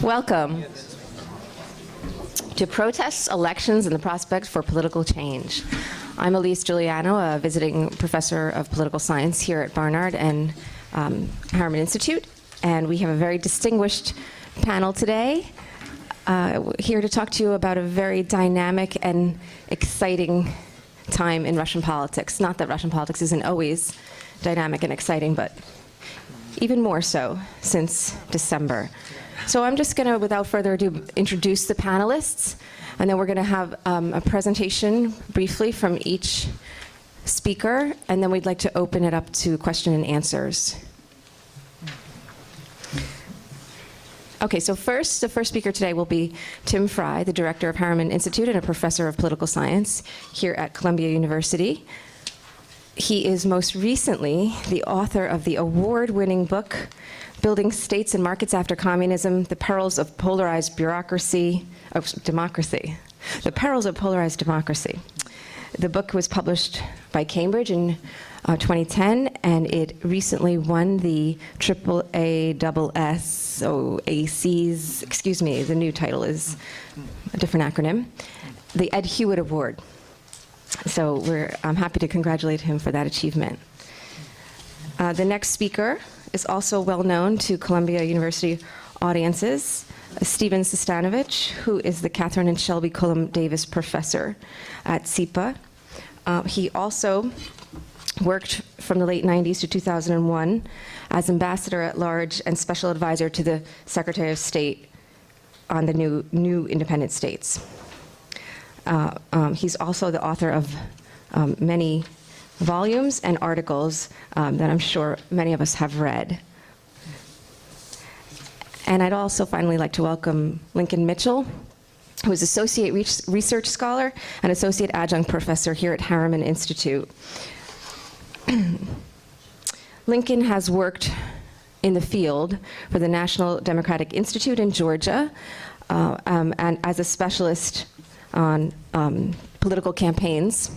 Welcome to Protests, Elections, and the Prospect for Political Change. I'm Elise Giuliano, a visiting professor of political science here at Barnard and Harriman Institute, and we have a very distinguished panel today here to talk to you about a very dynamic and exciting time in Russian politics. Not that Russian politics isn't always dynamic and exciting, but even more so since December. So I'm just going to, without further ado, introduce the panelists, and then we're going to have a presentation briefly from each speaker, and then we'd like to open it up to question and answers. Okay, so first, the first speaker today will be Tim Fry, the director of Harriman Institute and a professor of political science here at Columbia University. He is most recently the author of the award-winning book, Building States and Markets After Communism, The Perils of Polarized Democracy. The Perils of Polarized Democracy. The book was published by Cambridge in 2010, and it recently won the AASSOAC's, excuse me, the new title is a different acronym, the Ed Hewitt Award. So I'm happy to congratulate him for that achievement. The next speaker is also well known to Columbia University audiences, Stephen Sestanovich, who is the Catherine and Shelby Cullum Davis Professor at CEPA. He also worked from the late 90s to 2001 as Ambassador at Large and Special Advisor to the Secretary of State on the new independent states. He's also the author of many volumes and articles that I'm sure many of us have read. And I'd also finally like to welcome Lincoln Mitchell, who is Associate Research Scholar and Associate Adjunct Professor here at Harriman Institute. Lincoln has worked in the field for the National Democratic Institute in Georgia and as a specialist on political campaigns,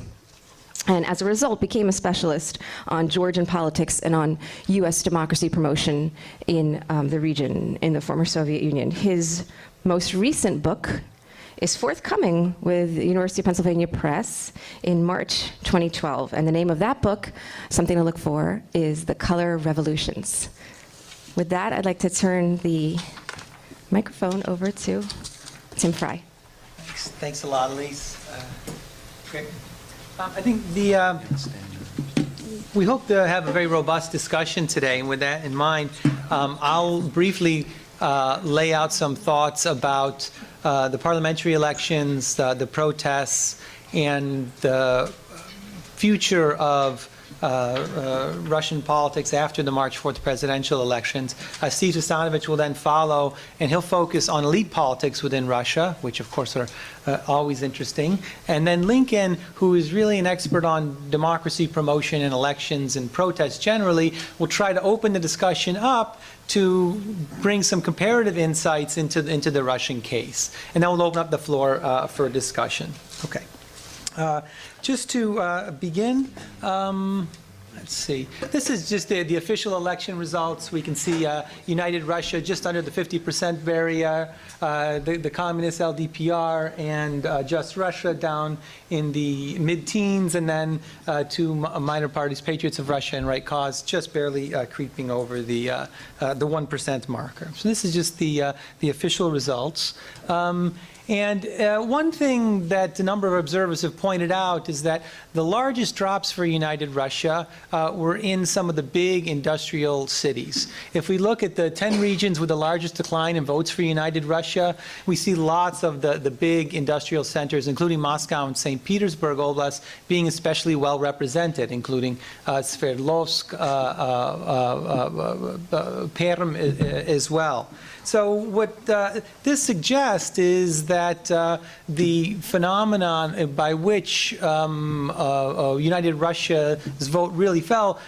and as a result became a specialist on Georgian politics and on US democracy promotion in the region in the former Soviet Union. His most recent book is forthcoming with the University of Pennsylvania Press in March 2012, and the name of that book, something to look for, is The Color Revolutions. With that, I'd like to turn the microphone over to Tim Fry. Thanks a lot, Elise. Great. I think we hope to have a very robust discussion today, and with that in mind, I'll briefly lay out some thoughts about the parliamentary elections, the protests, and the future of Russian politics after the March 4th presidential elections. Steve Sestanovich will then follow, and he'll focus on elite politics within Russia, which of course are always interesting. And then Lincoln, who is really an expert on democracy promotion and elections and protests generally, will try to open the discussion up to bring some comparative insights into the Russian case. And then we'll open up the floor for a discussion. Okay. Just to begin, let's see. This is just the official election results. We can see United Russia just under the 50% barrier, the communist LDPR and Just Russia down in the mid-teens, and then two minor parties, Patriots of Russia and Right Cause, just barely creeping over the 1% marker. So this is just the official results. And one thing that a number of observers have pointed out is that the largest drops for United Russia were in some of the big industrial cities. If we look at the 10 regions with the largest decline in votes for United Russia, we see lots of the big industrial centers, including Moscow and St. Petersburg Oblast, being especially well represented, including Sverdlovsk, Perm as well. So what this suggests is that the phenomenon by which United Russia's vote really fell,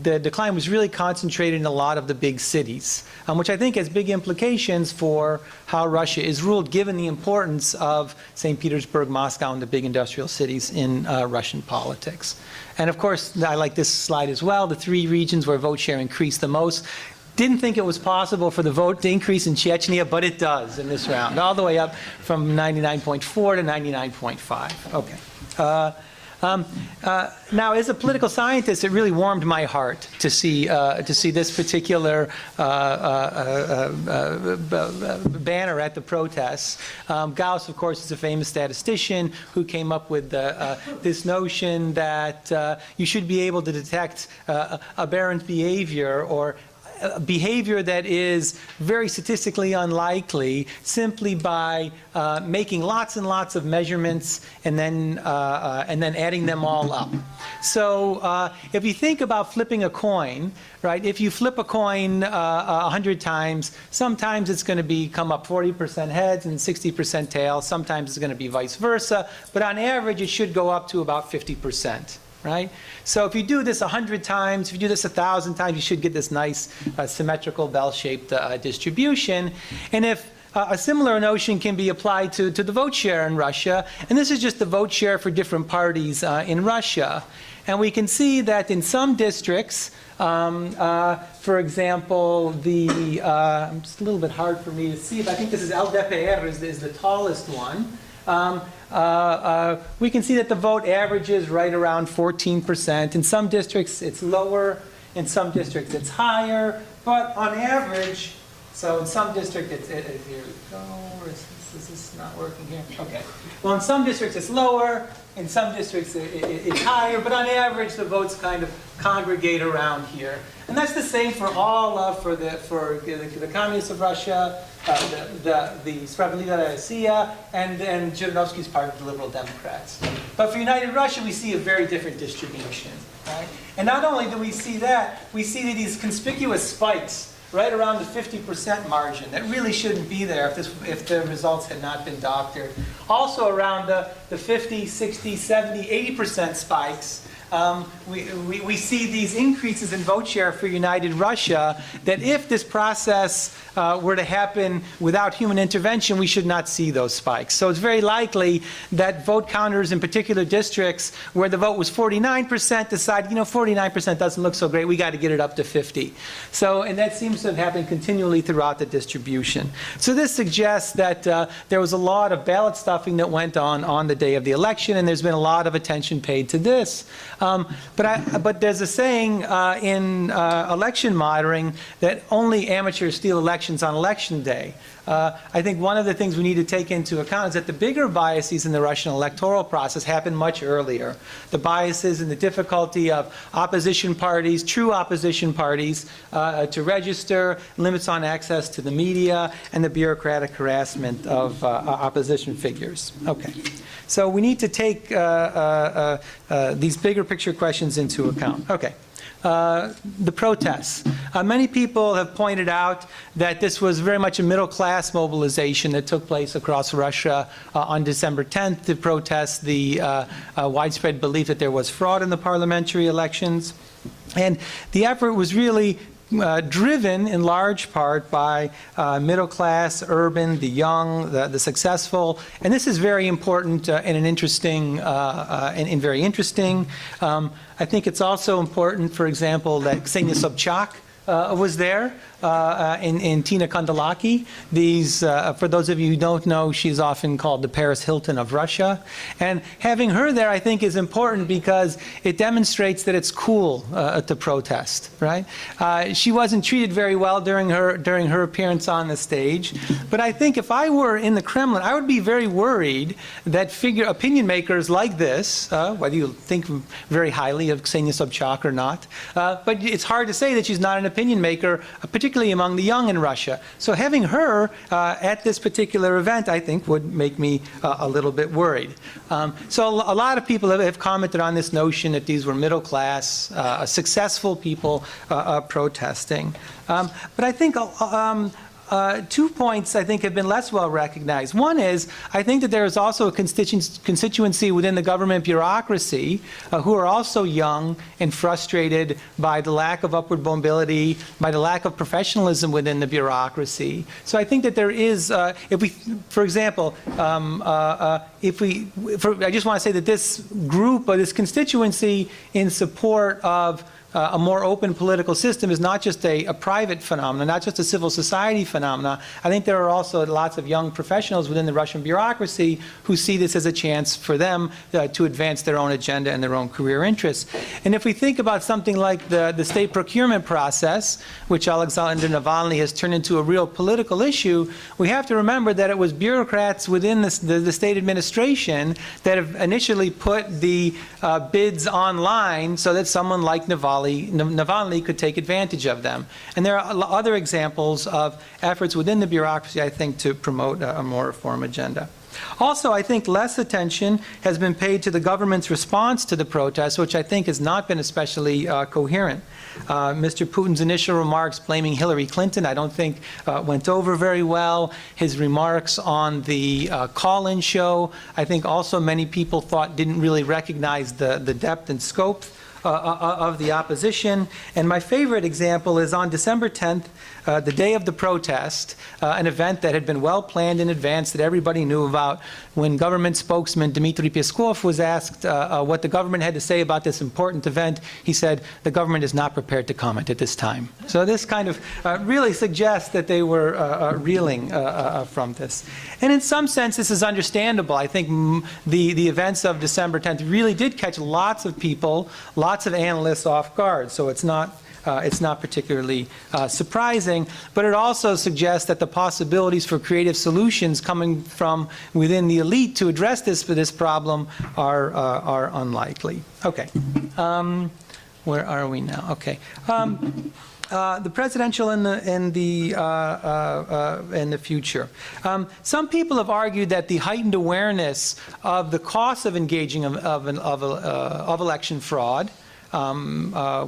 the decline was really concentrated in a lot of the big cities, which I think has big implications for how Russia is ruled, given the importance of St. Petersburg, Moscow, and the big industrial cities in Russian politics. And of course, I like this slide as well, the three regions where vote share increased the most. didn't think it was possible for the vote to increase in Chechnya, but it does in this round, all the way up from 99.4 to 99.5. Okay. Now, as a political scientist, it really warmed my heart to see this particular banner at the protests. Gauss, of course, is a famous statistician who came up with this notion that you should be able to detect aberrant behavior or behavior that is very statistically unlikely simply by making lots and lots of measurements and then adding them all up. So if you think about flipping a coin, right? If you flip a coin 100 times, sometimes it's going to come up 40% heads and 60% tails. Sometimes it's going to be vice versa. But on average, it should go up to about 50%. Right? So if you do this 100 times, if you do this 1,000 times, you should get this nice symmetrical bell-shaped distribution. And if a similar notion can be applied to the vote share in Russia, and this is just the vote share for different parties in Russia. And we can see that in some districts, for example, it's a little bit hard for me to see, but I think this is LDPR is the tallest one. We can see that the vote averages right around 14%. In some districts, it's lower. In some districts, it's higher. But on average, so in some districts, here we go. Is this not working here? Okay. Well, in some districts, it's lower. In some districts, it's higher. But on average, the votes kind of congregate around here. And that's the same for all for the communists of Russia, the Spravedlivaya Rossiya, and Zhirinovsky's part of the Liberal Democrats. But for United Russia, we see a very different distribution. Right? And not only do we see that, we see these conspicuous spikes right around the 50% margin that really shouldn't be there if the results had not been doctored. Also around the 50, 60, 70, 80% spikes. We see these increases in vote share for United Russia that if this process were to happen without human intervention, we should not see those spikes. So it's very likely that vote counters in particular districts where the vote was 49% decide, 49% doesn't look so great, we got to get it up to 50. So, and that seems to have happened continually throughout the distribution. So this suggests that there was a lot of ballot stuffing that went on the day of the election, and there's been a lot of attention paid to this. But there's a saying in election monitoring that only amateurs steal elections on election day. I think one of the things we need to take into account is that the bigger biases in the Russian electoral process happen much earlier. The biases and the difficulty of opposition parties, true opposition parties, to register, limits on access to the media, and the bureaucratic harassment of opposition figures. Okay. So we need to take these bigger picture questions into account. Okay. The protests. Many people have pointed out that this was very much a middle-class mobilization that took place across Russia on December 10th to protest the widespread belief that there was fraud in the parliamentary elections. And the effort was really driven in large part by middle class, urban, the young, the successful, and this is very important and an interesting and very interesting. I think it's also important, for example, that Ksenia Sobchak was there, and Tina Kandalaki. These, for those of you who don't know, she's often called the Paris Hilton of Russia. And having her there, I think, is important because it demonstrates that it's cool to protest, right? She wasn't treated very well during her appearance on the stage. But I think if I were in the Kremlin, I would be very worried that opinion makers like this, whether you think very highly of Ksenia Sobchak or not, but it's hard to say that she's not an opinion maker, particularly among the young in Russia. So having her at this particular event, I think, would make me a little bit worried. So a lot of people have commented on this notion that these were middle class, successful people protesting. But I think 2 points, I think, have been less well recognized. One is, I think that there is also a constituency within the government bureaucracy who are also young and frustrated by the lack of upward mobility, by the lack of professionalism within the bureaucracy. So I think that there is, if we, for example, I just want to say that this group or this constituency in support of a more open political system is not just a private phenomenon, not just a civil society phenomenon. I think there are also lots of young professionals within the Russian bureaucracy who see this as a chance for them to advance their own agenda and their own career interests. And if we think about something like the state procurement process, which Alexander Navalny has turned into a real political issue, we have to remember that it was bureaucrats within the state administration that have initially put the bids online so that someone like Navalny could take advantage of them. And there are other examples of efforts within the bureaucracy, I think, to promote a more reform agenda. Also, I think less attention has been paid to the government's response to the protests, which I think has not been especially coherent. Mr. Putin's initial remarks blaming Hillary Clinton, I don't think went over very well. His remarks on the call-in show, I think also many people thought didn't really recognize the depth and scope of the opposition. And my favorite example is on December 10th, the day of the protest, an event that had been well planned in advance that everybody knew about. When government spokesman Dmitry Peskov was asked what the government had to say about this important event, he said, the government is not prepared to comment at this time. So this kind of really suggests that they were reeling from this. And in some sense, this is understandable. I think the events of December 10th really did catch lots of people, lots of analysts off guard. So it's not particularly surprising, but it also suggests that the possibilities for creative solutions coming from within the elite to address this problem are unlikely. Okay, where are we now? Okay. The presidential and the future. Some people have argued that the heightened awareness of the costs of engaging of election fraud,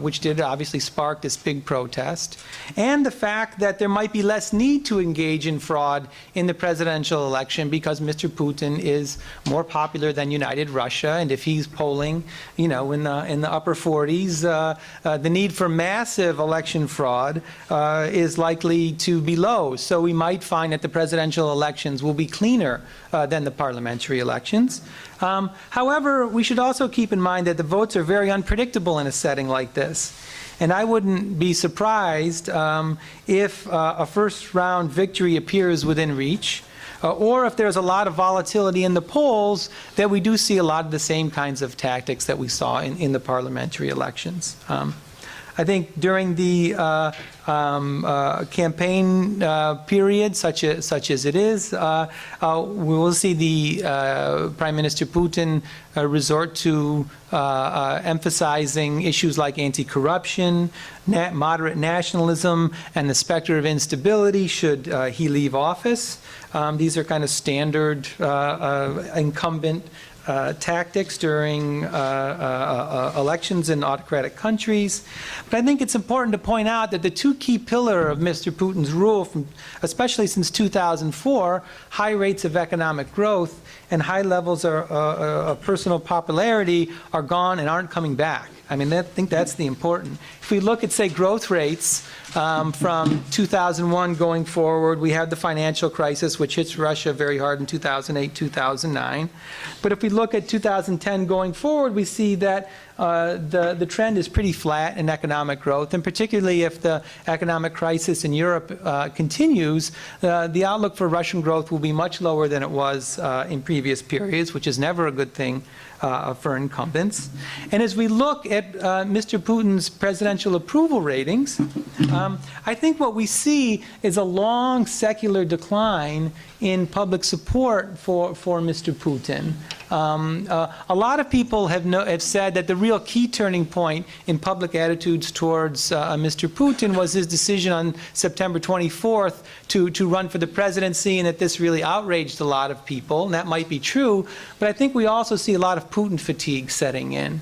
which did obviously spark this big protest, and the fact that there might be less need to engage in fraud in the presidential election because Mr. Putin is more popular than United Russia, and if he's polling, in the upper 40s, the need for massive election fraud is likely to be low. So we might find that the presidential elections will be cleaner than the parliamentary elections. However, we should also keep in mind that the votes are very unpredictable in a setting like this. And I wouldn't be surprised if a first-round victory appears within reach, or if there's a lot of volatility in the polls, that we do see a lot of the same kinds of tactics that we saw in the parliamentary elections. I think during the campaign period, such as it is, we will see the Prime Minister Putin resort to emphasizing issues like anti-corruption, moderate nationalism, and the specter of instability should he leave office. These are kind of standard incumbent tactics during elections in autocratic countries. But I think it's important to point out that the two key pillars of Mr. Putin's rule, especially since 2004, high rates of economic growth and high levels of personal popularity, are gone and aren't coming back. I mean, I think that's the important. If we look at, say, growth rates from 2001 going forward, we have the financial crisis, which hits Russia very hard in 2008, 2009. But if we look at 2010 going forward, we see that the trend is pretty flat in economic growth, and particularly if the economic crisis in Europe continues, the outlook for Russian growth will be much lower than it was in previous periods, which is never a good thing for incumbents. And as we look at Mr. Putin's presidential approval ratings, I think what we see is a long secular decline in public support for Mr. Putin. A lot of people have said that the real key turning point in public attitudes towards Mr. Putin was his decision on September 24th to run for the presidency, and that this really outraged a lot of people, and that might be true, but I think we also see a lot of Putin fatigue setting in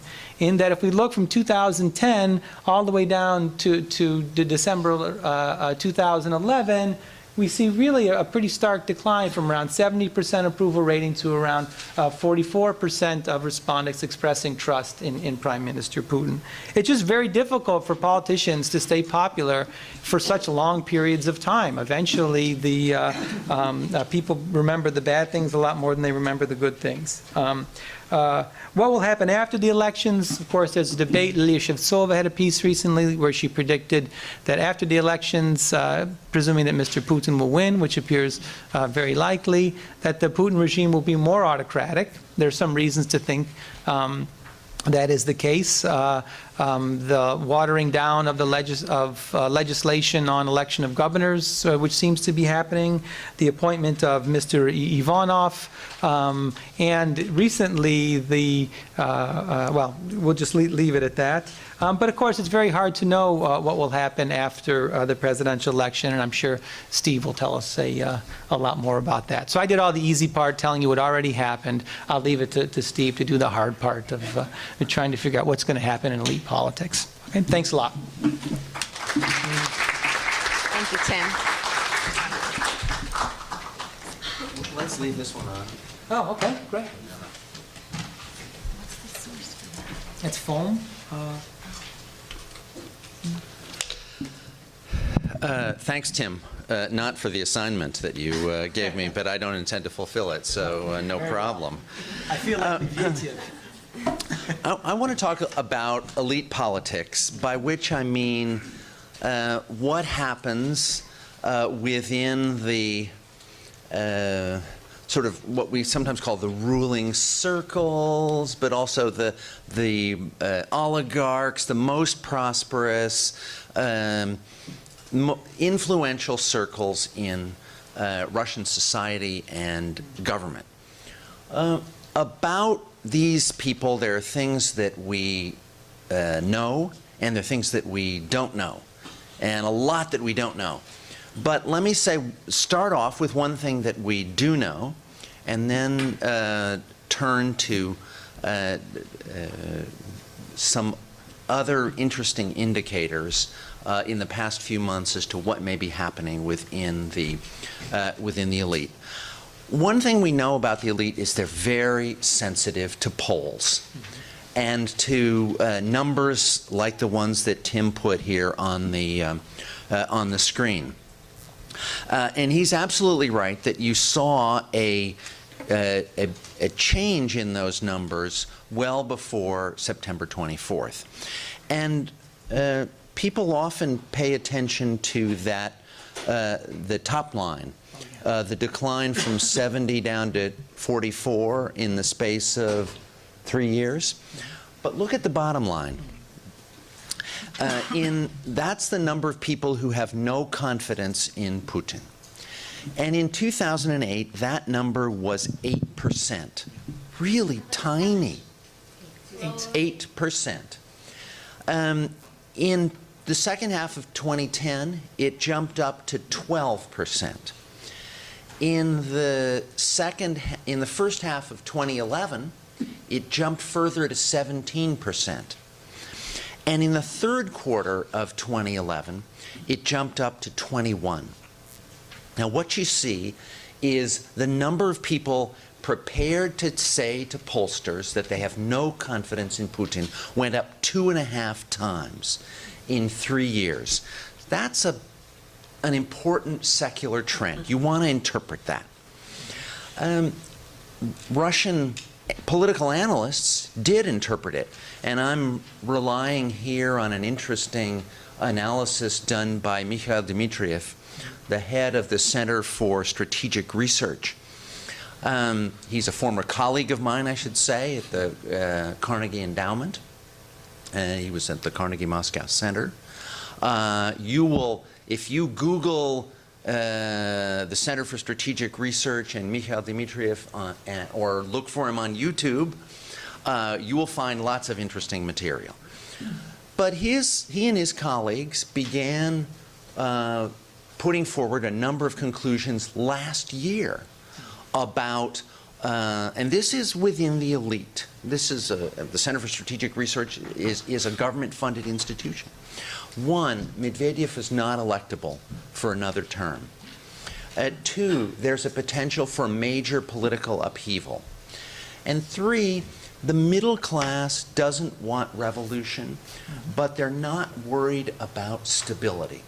that if we look from 2010 all the way down to December 2011, we see really a pretty stark decline from around 70% approval rating to around 44% of respondents expressing trust in Prime Minister Putin. It's just very difficult for politicians to stay popular for such long periods of time. Eventually, the people remember the bad things a lot more than they remember the good things. What will happen after the elections? Of course, there's a debate. Lilia Shevtsova had a piece recently where she predicted that after the elections, presuming that Mr. Putin will win, which appears very likely, that the Putin regime will be more autocratic. There are some reasons to think that is the case. The watering down of the legislation on election of governors, which seems to be happening, the appointment of Mr. Ivanov, and recently the, well, we'll just leave it at that. But of course, it's very hard to know what will happen after the presidential election, and I'm sure Steve will tell us a lot more about that. So I did all the easy part, telling you what already happened. I'll leave it to Steve to do the hard part of trying to figure out what's going to happen in elite politics. Okay, thanks a lot. Thank you, Tim. Let's leave this one on. Oh, okay, great. It's foam. Thanks, Tim. Not for the assignment that you gave me, but I don't intend to fulfill it, so no problem. I feel like creative. I want to talk about elite politics, by which I mean what happens within the sort of what we sometimes call the ruling circles, but also the oligarchs, the most prosperous, influential circles in Russian society and government. About these people, there are things that we know, and there are things that we don't know, and a lot that we don't know. But let me start off with one thing that we do know, and then turn to some other interesting indicators in the past few months as to what may be happening within the elite. One thing we know about the elite is they're very sensitive to polls and to numbers like the ones that Tim put here on the screen. And he's absolutely right that you saw a change in those numbers well before September 24th. And people often pay attention to that, the top line, the decline from 70 down to 44 in the space of 3 years. But look at the bottom line. That's the number of people who have no confidence in Putin. And in 2008, that number was 8%. Really tiny. 8%. In the second half of 2010, it jumped up to 12%. In the first half of 2011, it jumped further to 17%. And in the third quarter of 2011, it jumped up to 21. Now, what you see is the number of people prepared to say to pollsters that they have no confidence in Putin went up 2.5 times in 3 years. That's an important secular trend. You want to interpret that. Russian political analysts did interpret it, and I'm relying here on an interesting analysis done by Mikhail Dmitriev, the head of the Center for Strategic Research. He's a former colleague of mine, I should say, at the Carnegie Endowment. He was at the Carnegie Moscow Center. If you Google the Center for Strategic Research and Mikhail Dmitriev, or look for him on YouTube, you will find lots of interesting material. But he and his colleagues began putting forward a number of conclusions last year about, and this is within the elite. This is the Center for Strategic Research is a government-funded institution. One, Medvedev is not electable for another term. 2, there's a potential for major political upheaval. And 3, the middle class doesn't want revolution, but they're not worried about stability.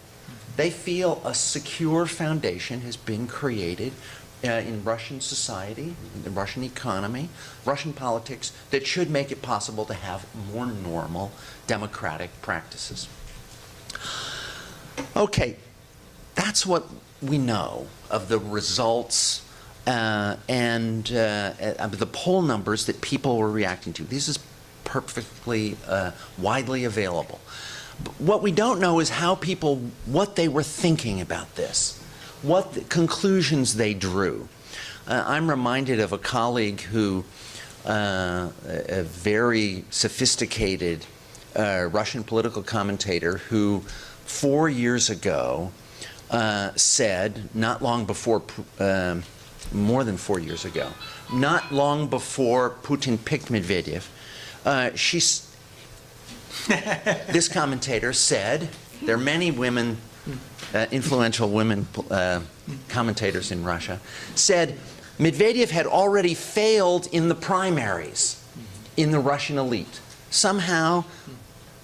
They feel a secure foundation has been created in Russian society, in the Russian economy, Russian politics, that should make it possible to have more normal democratic practices. Okay, that's what we know of the results and the poll numbers that people were reacting to. This is perfectly widely available. But what we don't know is how people, what they were thinking about this, what the conclusions they drew. I'm reminded of a colleague who, a very sophisticated Russian political commentator who 4 years ago said, not long before, more than 4 years ago, not long before Putin picked Medvedev, this commentator said, there are many women, influential women commentators in Russia, said Medvedev had already failed in the primaries in the Russian elite. Somehow,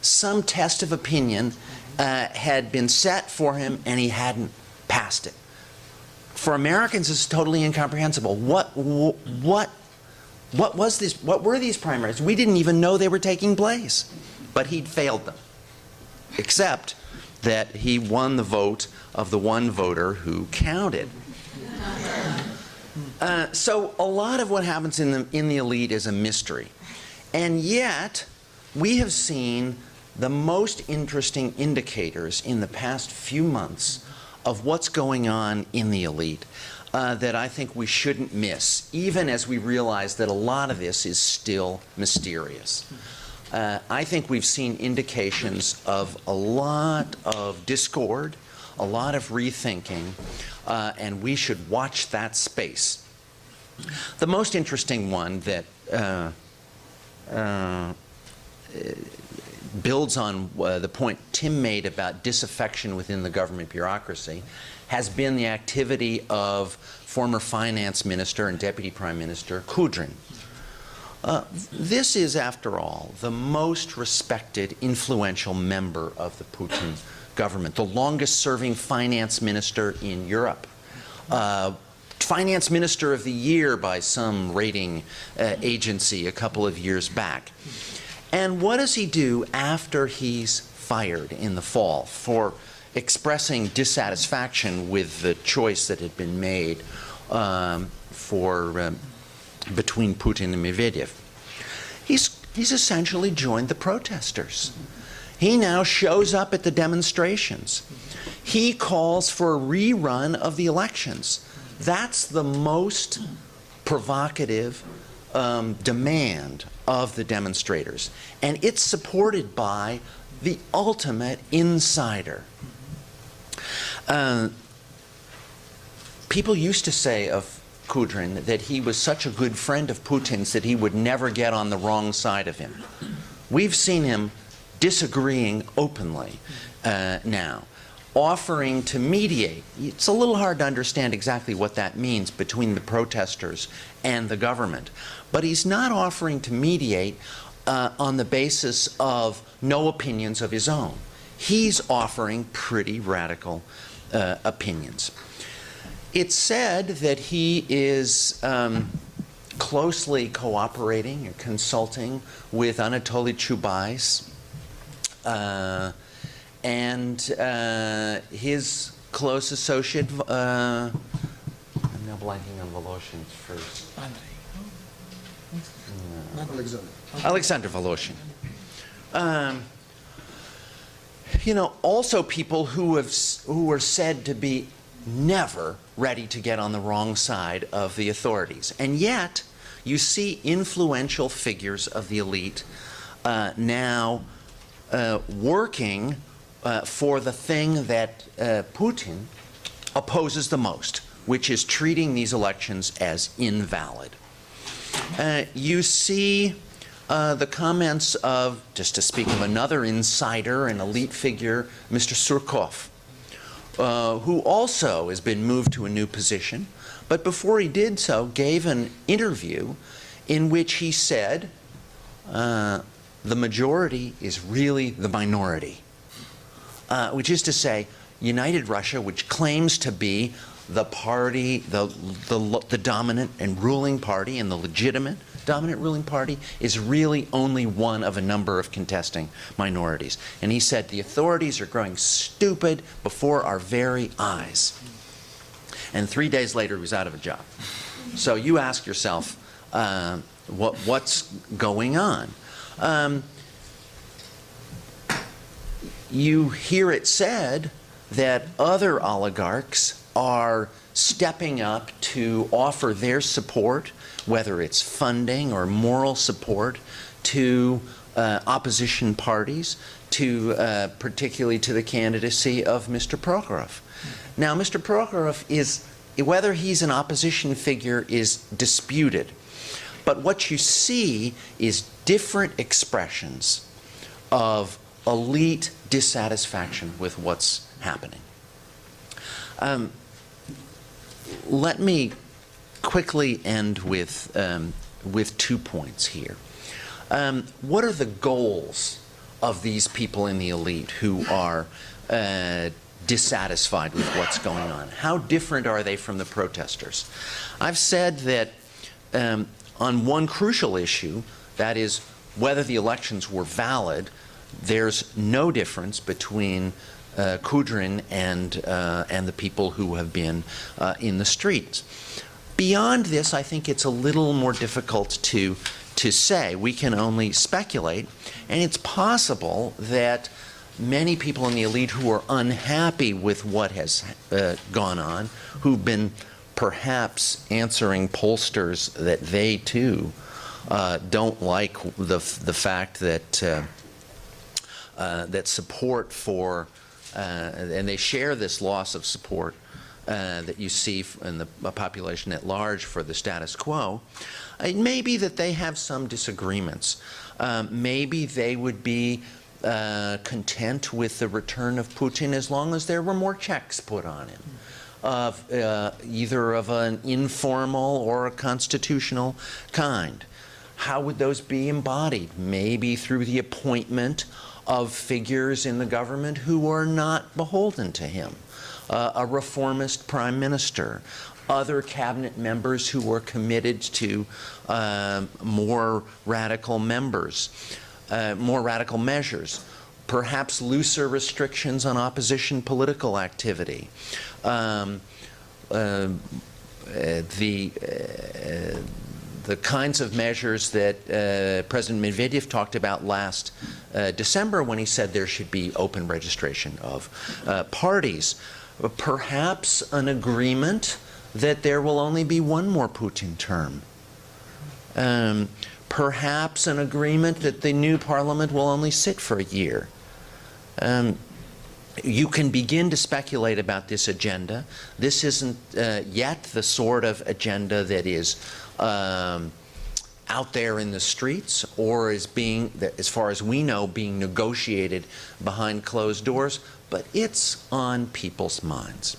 some test of opinion had been set for him and he hadn't passed it. For Americans, it's totally incomprehensible. What was this? What were these primaries? We didn't even know they were taking place. But he'd failed them, except that he won the vote of the one voter who counted. So a lot of what happens in the elite is a mystery. And yet, we have seen the most interesting indicators in the past few months of what's going on in the elite that I think we shouldn't miss, even as we realize that a lot of this is still mysterious. I think we've seen indications of a lot of discord, a lot of rethinking, and we should watch that space. The most interesting one that builds on the point Tim made about disaffection within the government bureaucracy has been the activity of former finance minister and deputy prime minister Kudrin. This is, after all, the most respected, influential member of the Putin government, the longest-serving finance minister in Europe, finance minister of the year by some rating agency a couple of years back. And what does he do after he's fired in the fall for expressing dissatisfaction with the choice that had been made between Putin and Medvedev? He's essentially joined the protesters. He now shows up at the demonstrations. He calls for a rerun of the elections. That's the most provocative demand of the demonstrators. And it's supported by the ultimate insider. People used to say of Kudrin that he was such a good friend of Putin's that he would never get on the wrong side of him. We've seen him disagreeing openly now, offering to mediate. It's a little hard to understand exactly what that means between the protesters and the government, but he's not offering to mediate on the basis of no opinions of his own. He's offering pretty radical opinions. It's said that he is closely cooperating and consulting with Anatoly Chubais and his close associate, I'm now blanking on Voloshin's first. Alexander Voloshin. You know, also people who are said to be never ready to get on the wrong side of the authorities. And yet, you see influential figures of the elite now working for the thing that Putin opposes the most, which is treating these elections as invalid. You see the comments of, just to speak of another insider and elite figure, Mr. Surkov, who also has been moved to a new position, but before he did so, gave an interview in which he said, the majority is really the minority, which is to say, United Russia, which claims to be the party, the dominant and ruling party, and the legitimate dominant ruling party, is really only one of a number of contesting minorities. And he said the authorities are growing stupid before our very eyes. And 3 days later, he was out of a job. So you ask yourself, what's going on? You hear it said that other oligarchs are stepping up to offer their support, whether it's funding or moral support, to opposition parties, particularly to the candidacy of Mr. Prokhorov. Now, Mr. Prokhorov is, whether he's an opposition figure is disputed, but what you see is different expressions of elite dissatisfaction with what's happening. Let me quickly end with 2 points here. What are the goals of these people in the elite who are dissatisfied with what's going on? How different are they from the protesters? I've said that on one crucial issue, that is whether the elections were valid, there's no difference between Kudrin and the people who have been in the streets. Beyond this, I think it's a little more difficult to say. We can only speculate, and it's possible that many people in the elite who are unhappy with what has gone on, who've been perhaps answering pollsters that they too don't like the fact that that support for and they share this loss of support that you see in the population at large for the status quo. It may be that they have some disagreements. Maybe they would be content with the return of Putin as long as there were more checks put on him, either of an informal or a constitutional kind. How would those be embodied? Maybe through the appointment of figures in the government who are not beholden to him. A reformist prime minister, other cabinet members who were committed to more radical measures, perhaps looser restrictions on opposition political activity. The kinds of measures that President Medvedev talked about last December when he said there should be open registration of parties. Perhaps an agreement that there will only be one more Putin term. Perhaps an agreement that the new parliament will only sit for a year. You can begin to speculate about this agenda. This isn't yet the sort of agenda that is out there in the streets or is being, as far as we know, being negotiated behind closed doors, but it's on people's minds.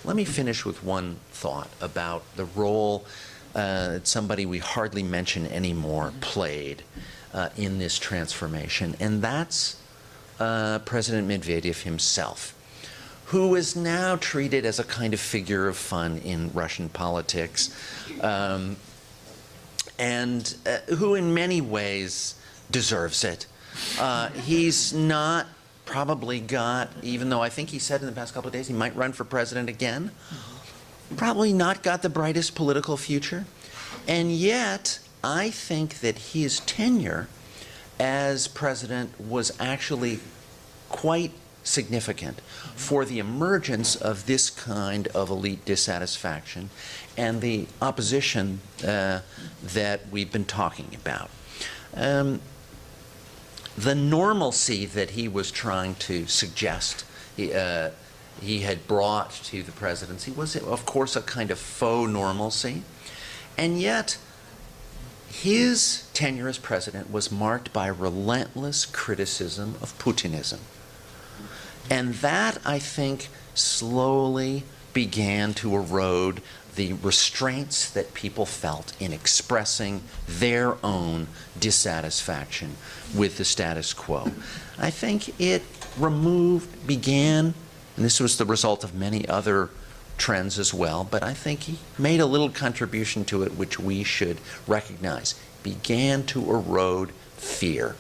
Let me finish with one thought about the role that somebody we hardly mention anymore played in this transformation, and that's President Medvedev himself, who is now treated as a kind of figure of fun in Russian politics, and who in many ways deserves it. He's not probably got, even though I think he said in the past couple of days he might run for president again, probably not got the brightest political future. And yet, I think that his tenure as president was actually quite significant for the emergence of this kind of elite dissatisfaction and the opposition that we've been talking about. The normalcy that he was trying to suggest he had brought to the presidency was, of course, a kind of faux normalcy. And yet, his tenure as president was marked by relentless criticism of Putinism. And that, I think, slowly began to erode the restraints that people felt in expressing their own dissatisfaction with the status quo. I think it began, and this was the result of many other trends as well, but I think he made a little contribution to it which we should recognize. Began to erode fear.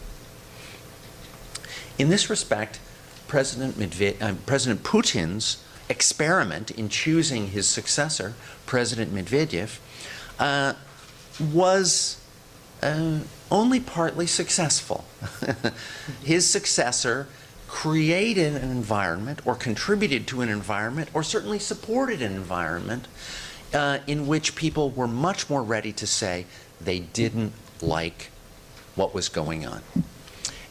In this respect, President Putin's experiment in choosing his successor, President Medvedev, was only partly successful. His successor created an environment, or contributed to an environment, or certainly supported an environment in which people were much more ready to say they didn't like what was going on.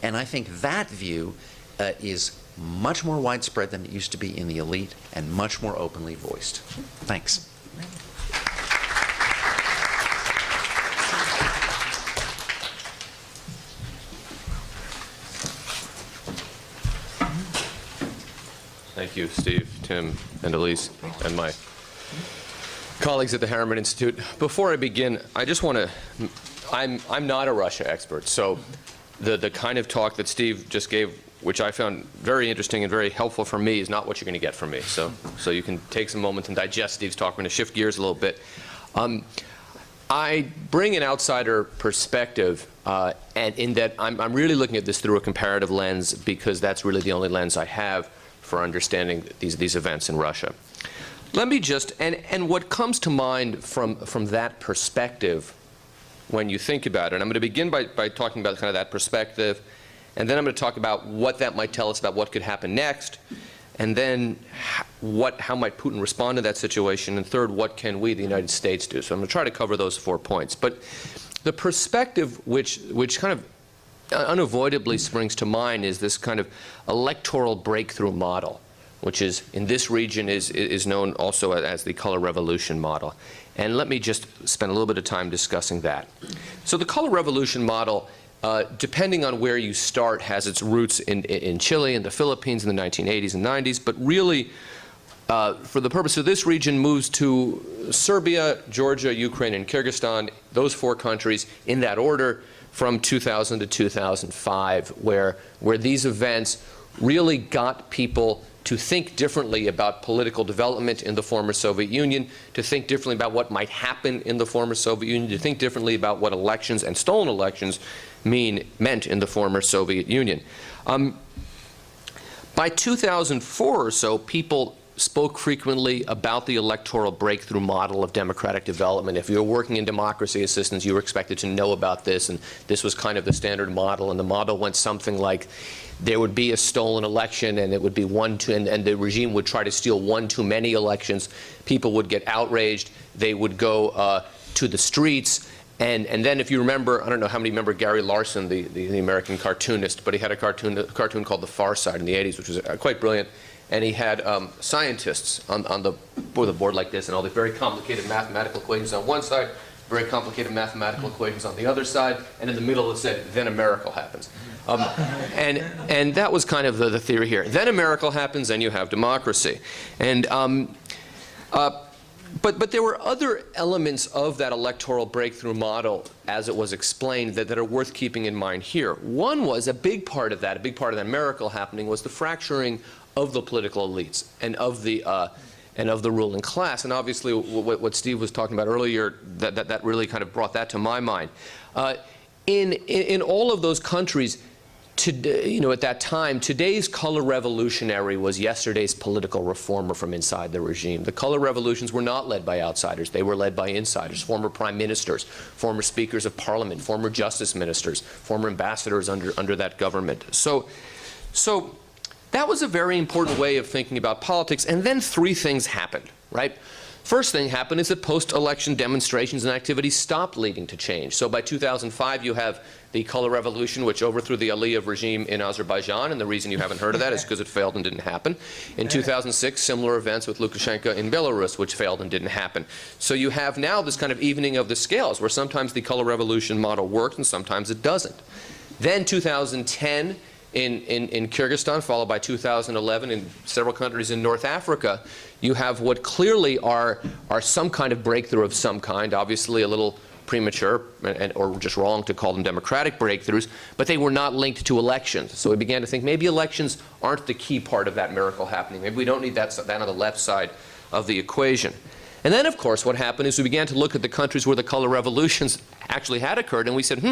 And I think that view is much more widespread than it used to be in the elite, and much more openly voiced. Thanks. Thank you, Steve, Tim, and Elise, and my colleagues at the Harriman Institute. Before I begin, I just want to, I'm not a Russia expert, so the kind of talk that Steve just gave, which I found very interesting and very helpful for me, is not what you're going to get from me. So you can take some moments and digest Steve's talk. We're going to shift gears a little bit. I bring an outsider perspective, and in that I'm really looking at this through a comparative lens, because that's really the only lens I have for understanding these events in Russia. Let me just, and what comes to mind from that perspective when you think about it, and I'm going to begin by talking about kind of that perspective, and then I'm going to talk about what that might tell us about what could happen next, and then how might Putin respond to that situation, and third, what can we, the United States, do? So I'm going to try to cover those 4 points. But the perspective which kind of unavoidably springs to mind is this kind of electoral breakthrough model, which is, in this region, is known also as the color revolution model. And let me just spend a little bit of time discussing that. So the color revolution model, depending on where you start, has its roots in Chile and the Philippines in the 1980s and 90s, but really, for the purpose of this region, moves to Serbia, Georgia, Ukraine, and Kyrgyzstan, those 4 countries in that order, from 2000 to 2005, where these events really got people to think differently about political development in the former Soviet Union, to think differently about what might happen in the former Soviet Union, to think differently about what elections and stolen elections meant in the former Soviet Union. By 2004 or so, people spoke frequently about the electoral breakthrough model of democratic development. If you were working in democracy assistance, you were expected to know about this, and this was kind of the standard model, and the model went something like there would be a stolen election, and it would be and the regime would try to steal one too many elections. People would get outraged. They would go to the streets. And then, if you remember, I don't know how many remember Gary Larson, the American cartoonist, but he had a cartoon called The Far Side in the 80s, which was quite brilliant. And he had scientists on the board like this, and all the very complicated mathematical equations on one side, very complicated mathematical equations on the other side, and in the middle it said, then a miracle happens. And that was kind of the theory here. Then a miracle happens, and you have democracy. And but there were other elements of that electoral breakthrough model, as it was explained, that are worth keeping in mind here. One was a big part of that miracle happening was the fracturing of the political elites and of the ruling class. And obviously, what Steve was talking about earlier, that really kind of brought that to my mind. In all of those countries, at that time, today's color revolutionary was yesterday's political reformer from inside the regime. The color revolutions were not led by outsiders. They were led by insiders, former prime ministers, former speakers of parliament, former justice ministers, former ambassadors under that government. So that was a very important way of thinking about politics. And then 3 things happened, right? First thing happened is that post-election demonstrations and activities stopped leading to change. So by 2005, you have the color revolution, which overthrew the Aliyev regime in Azerbaijan, and the reason you haven't heard of that is because it failed and didn't happen. In 2006, similar events with Lukashenko in Belarus, which failed and didn't happen. So you have now this kind of evening of the scales, where sometimes the color revolution model works and sometimes it doesn't. Then 2010, in Kyrgyzstan, followed by 2011 in several countries in North Africa, you have what clearly are some kind of breakthrough of some kind, obviously a little premature or just wrong to call them democratic breakthroughs, but they were not linked to elections. So we began to think maybe elections aren't the key part of that miracle happening. Maybe we don't need that on the left side of the equation. And then, of course, what happened is we began to look at the countries where the color revolutions actually had occurred, and we said,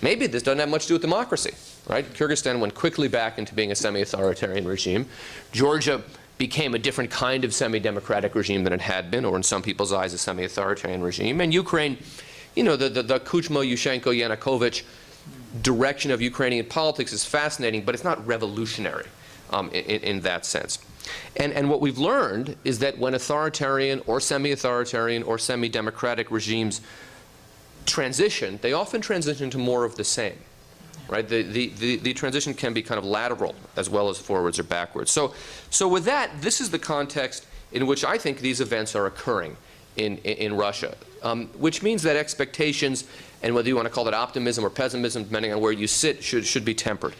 maybe this doesn't have much to do with democracy, right? Kyrgyzstan went quickly back into being a semi-authoritarian regime. Georgia became a different kind of semi-democratic regime than it had been, or in some people's eyes, a semi-authoritarian regime. And Ukraine, you know, the Kuchma, Yushchenko, Yanukovych direction of Ukrainian politics is fascinating, but it's not revolutionary in that sense. And what we've learned is that when authoritarian or semi-authoritarian or semi-democratic regimes transition, they often transition to more of the same. Right? The transition can be kind of lateral as well as forwards or backwards. So with that, this is the context in which I think these events are occurring in Russia, which means that expectations, and whether you want to call it optimism or pessimism, depending on where you sit, should be tempered.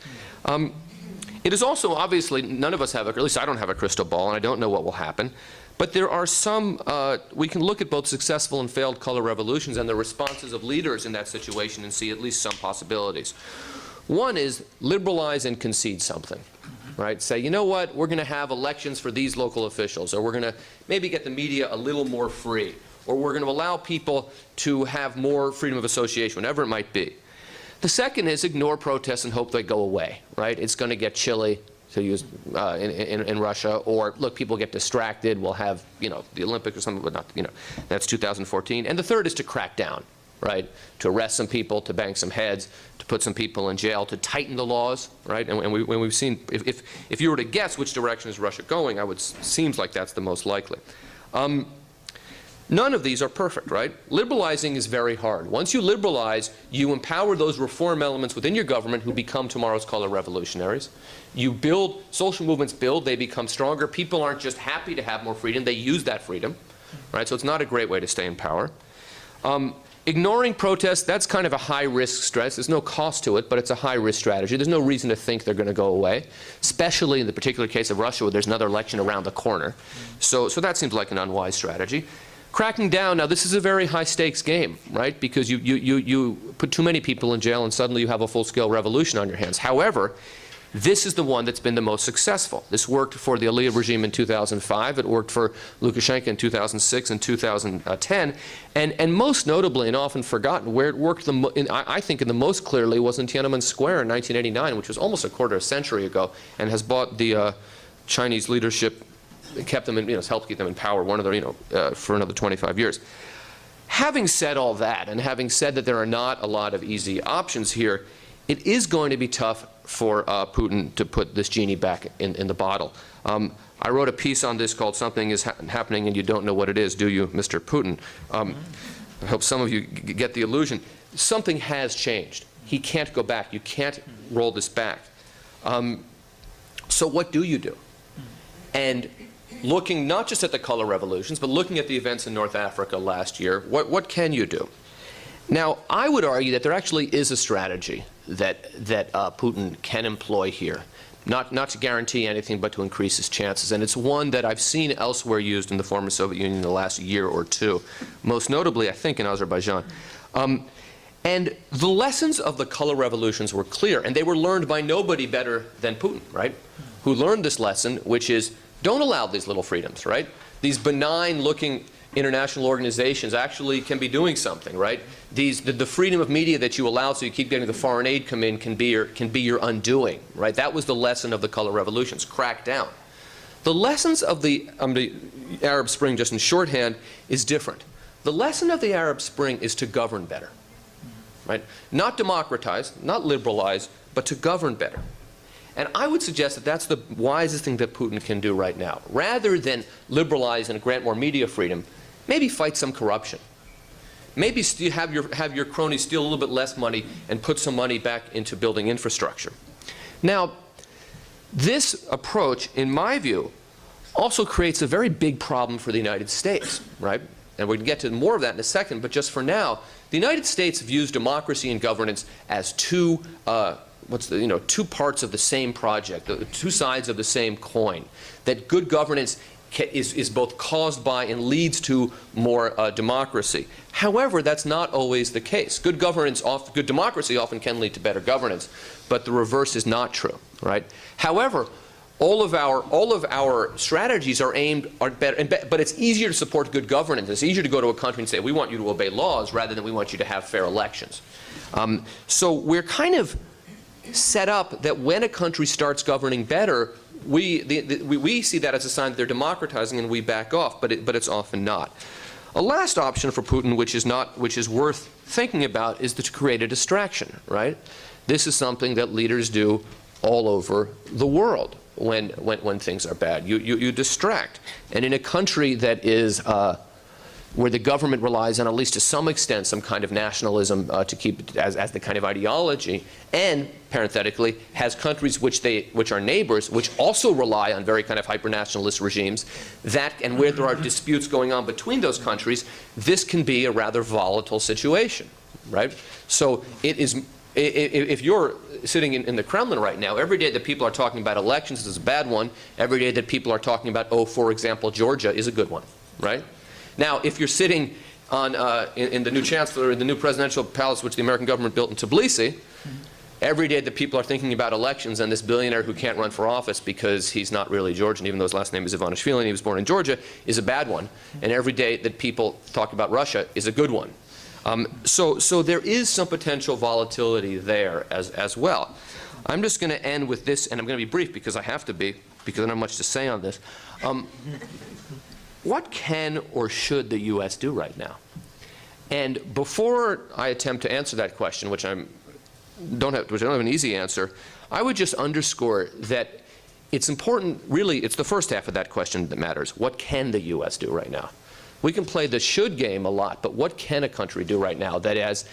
It is also, obviously, none of us have, at least I don't have a crystal ball, and I don't know what will happen. But there are some, we can look at both successful and failed color revolutions and the responses of leaders in that situation and see at least some possibilities. One is liberalize and concede something, right? Say, you know what, we're going to have elections for these local officials, or we're going to maybe get the media a little more free, or we're going to allow people to have more freedom of association, whatever it might be. The second is ignore protests and hope they go away, right? It's going to get chilly, to use in Russia, or look, people get distracted, we'll have, you know, the Olympics or something, but not, you know, that's 2014. And the third is to crack down, right? To arrest some people, to bang some heads, to put some people in jail, to tighten the laws, right? And when we've seen, if you were to guess which direction is Russia going, seems like that's the most likely. None of these are perfect, right? Liberalizing is very hard. Once you liberalize, you empower those reform elements within your government who become tomorrow's color revolutionaries. You build, social movements build, they become stronger. People aren't just happy to have more freedom, they use that freedom, right? So it's not a great way to stay in power. Ignoring protests, that's kind of a high-risk stress. There's no cost to it, but it's a high-risk strategy. There's no reason to think they're going to go away, especially in the particular case of Russia where there's another election around the corner. So that seems like an unwise strategy. Cracking down, now this is a very high-stakes game, right? Because you put too many people in jail and suddenly you have a full-scale revolution on your hands. However, this is the one that's been the most successful. This worked for the Aliyev regime in 2005. It worked for Lukashenko in 2006 and 2010. And most notably, and often forgotten, where it worked, I think, in the most clearly was in Tiananmen Square in 1989, which was almost a quarter of a century ago, and has brought the Chinese leadership, kept them in, helped keep them in power for another 25 years. Having said all that, and having said that there are not a lot of easy options here, it is going to be tough for Putin to put this genie back in the bottle. I wrote a piece on this called "Something is Happening and You Don't Know What It Is, Do You, Mr. Putin?" I hope some of you get the illusion. Something has changed. He can't go back. You can't roll this back. So what do you do? And looking not just at the color revolutions, but looking at the events in North Africa last year, what can you do? Now, I would argue that there actually is a strategy that Putin can employ here, not to guarantee anything, but to increase his chances. And it's one that I've seen elsewhere used in the former Soviet Union in the last year or two, most notably, I think, in Azerbaijan. And the lessons of the color revolutions were clear, and they were learned by nobody better than Putin, right? Who learned this lesson, which is, don't allow these little freedoms, right? These benign-looking international organizations actually can be doing something, right? The freedom of media that you allow so you keep getting the foreign aid come in can be your undoing, right? That was the lesson of the color revolutions, crack down. The lessons of the Arab Spring, just in shorthand, is different. The lesson of the Arab Spring is to govern better, right? Not democratize, not liberalize, but to govern better. And I would suggest that that's the wisest thing that Putin can do right now. Rather than liberalize and grant more media freedom, maybe fight some corruption. Maybe have your cronies steal a little bit less money and put some money back into building infrastructure. Now, this approach, in my view, also creates a very big problem for the United States, right? And we can get to more of that in a second, but just for now, the United States views democracy and governance as two two parts of the same project, the two sides of the same coin, that good governance is both caused by and leads to more democracy. However, that's not always the case. Good democracy often can lead to better governance, but the reverse is not true, right? However, all of our strategies are better, but it's easier to support good governance. It's easier to go to a country and say, we want you to obey laws rather than we want you to have fair elections. So we're kind of set up that when a country starts governing better, we see that as a sign that they're democratizing and we back off, but it's often not. A last option for Putin, which is worth thinking about, is to create a distraction, right? This is something that leaders do all over the world when things are bad. You distract. And in a country that is where the government relies on, at least to some extent, some kind of nationalism to keep it as the kind of ideology, and parenthetically has countries which are neighbors, which also rely on very kind of hyper-nationalist regimes, and where there are disputes going on between those countries, this can be a rather volatile situation, right? So it is. If you're sitting in the Kremlin right now, every day that people are talking about elections is a bad one. Every day that people are talking about, for example, Georgia is a good one, right? Now, if you're sitting in the new chancellor, in the new presidential palace, which the American government built in Tbilisi, every day that people are thinking about elections and this billionaire who can't run for office because he's not really Georgian, even though his last name is Ivanishvili and he was born in Georgia, is a bad one. And every day that people talk about Russia is a good one. So there is some potential volatility there as well. I'm just going to end with this, and I'm going to be brief because I have to be, because I don't have much to say on this. What can or should the U.S. do right now? And before I attempt to answer that question, which I don't have an easy answer, I would just underscore that it's important, really, it's the first half of that question that matters. What can the U.S. do right now? We can play the should game a lot, but what can a country do right now that has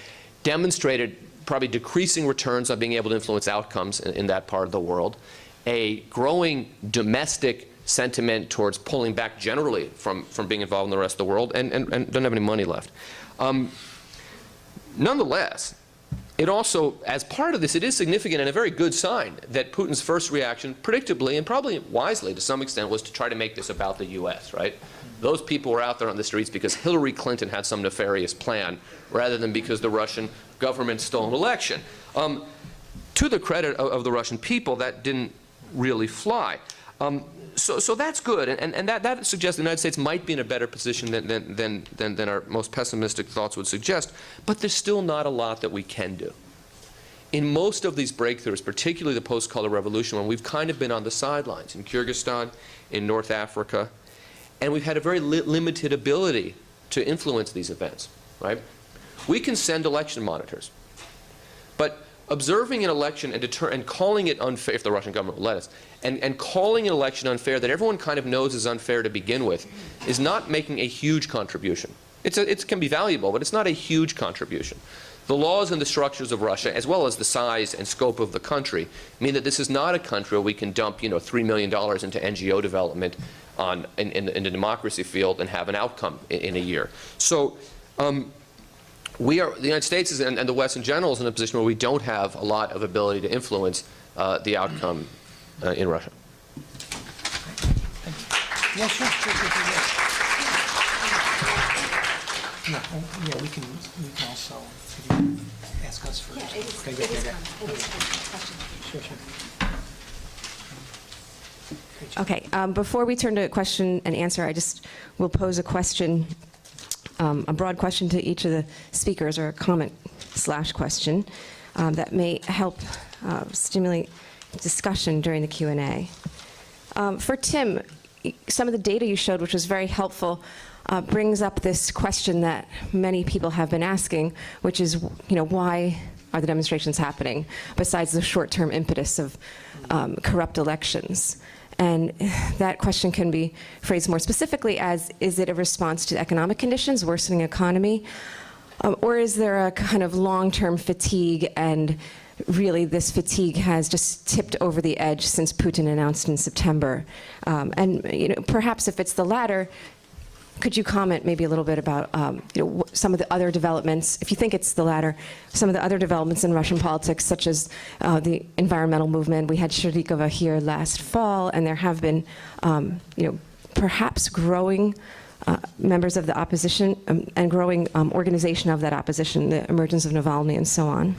demonstrated probably decreasing returns on being able to influence outcomes in that part of the world, a growing domestic sentiment towards pulling back generally from being involved in the rest of the world, and don't have any money left. Nonetheless, it also, as part of this, it is significant and a very good sign that Putin's first reaction, predictably and probably wisely to some extent, was to try to make this about the U.S., right? Those people were out there on the streets because Hillary Clinton had some nefarious plan rather than because the Russian government stole an election. To the credit of the Russian people, that didn't really fly. So that's good, and that suggests the United States might be in a better position than our most pessimistic thoughts would suggest, but there's still not a lot that we can do. In most of these breakthroughs, particularly the post-color revolution one, we've kind of been on the sidelines, in Kyrgyzstan, in North Africa, and we've had a very limited ability to influence these events, right? We can send election monitors, but observing an election and calling it unfair, if the Russian government will let us, and calling an election unfair that everyone kind of knows is unfair to begin with, is not making a huge contribution. It can be valuable, but it's not a huge contribution. The laws and the structures of Russia, as well as the size and scope of the country, mean that this is not a country where we can dump, $3 million into NGO development in the democracy field and have an outcome in a year. So the United States and the West in general is in a position where we don't have a lot of ability to influence the outcome in Russia. Yeah, sure. Yeah, we can also ask us first. Yeah, it is, Okay, it good, is yeah, fun. It is fun. Question. Sure. Okay, before we turn to question and answer, I just will pose a question, a broad question to each of the speakers, or a comment/question that may help stimulate discussion during the Q&A. For Tim, some of the data you showed, which was very helpful, brings up this question that many people have been asking, which is, why are the demonstrations happening, besides the short-term impetus of corrupt elections? And that question can be phrased more specifically as, is it a response to economic conditions, worsening economy, or is there a kind of long-term fatigue, and really this fatigue has just tipped over the edge since Putin announced in September? And perhaps if it's the latter, could you comment maybe a little bit about some of the other developments, if you think it's the latter, some of the other developments in Russian politics, such as the environmental movement. We had Sharikova here last fall, and there have been perhaps growing members of the opposition and growing organization of that opposition, the emergence of Navalny and so on.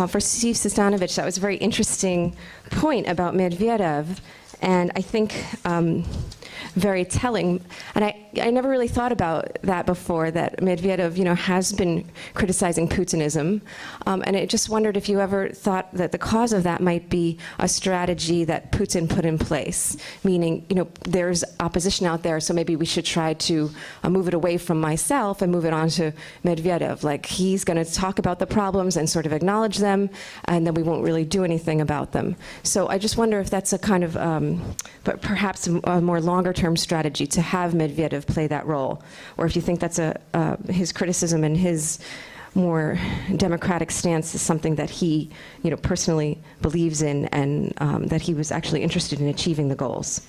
For Steve Sestanovich, that was a very interesting point about Medvedev, and I think very telling. And I never really thought about that before, that Medvedev, has been criticizing Putinism. And I just wondered if you ever thought that the cause of that might be a strategy that Putin put in place, meaning, there's opposition out there, so maybe we should try to move it away from myself and move it on to Medvedev. Like, he's going to talk about the problems and sort of acknowledge them, and then we won't really do anything about them. So I just wonder if that's a kind of, but perhaps a more longer-term strategy to have Medvedev play that role, or if you think that's his criticism and his more democratic stance is something that he, personally believes in, and that he was actually interested in achieving the goals.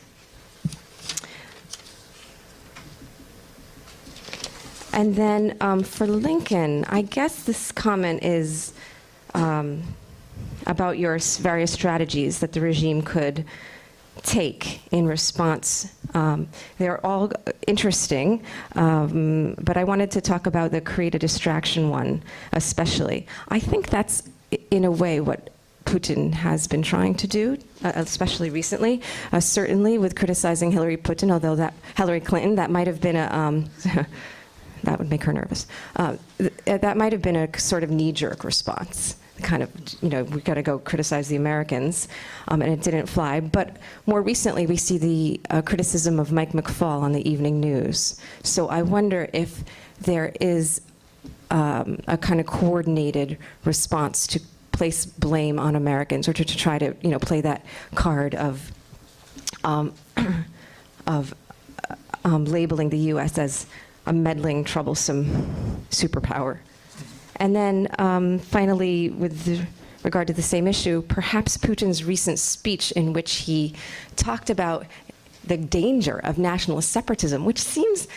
And then for Lincoln, I guess this comment is about your various strategies that the regime could take in response. They're all interesting, but I wanted to talk about the create a distraction one especially. I think that's, in a way, what Putin has been trying to do, especially recently, certainly with criticizing Hillary Clinton, that might have been a, that would make her nervous. That might have been a sort of knee-jerk response. Kind of, we got to go criticize the Americans, and it didn't fly. But more recently, we see the criticism of Mike McFaul on the evening news. So I wonder if there is a kind of coordinated response to place blame on Americans, or to try to, play that card of labeling the U.S. as a meddling, troublesome superpower. And then finally, with regard to the same issue, perhaps Putin's recent speech in which he talked about the danger of nationalist separatism, which seems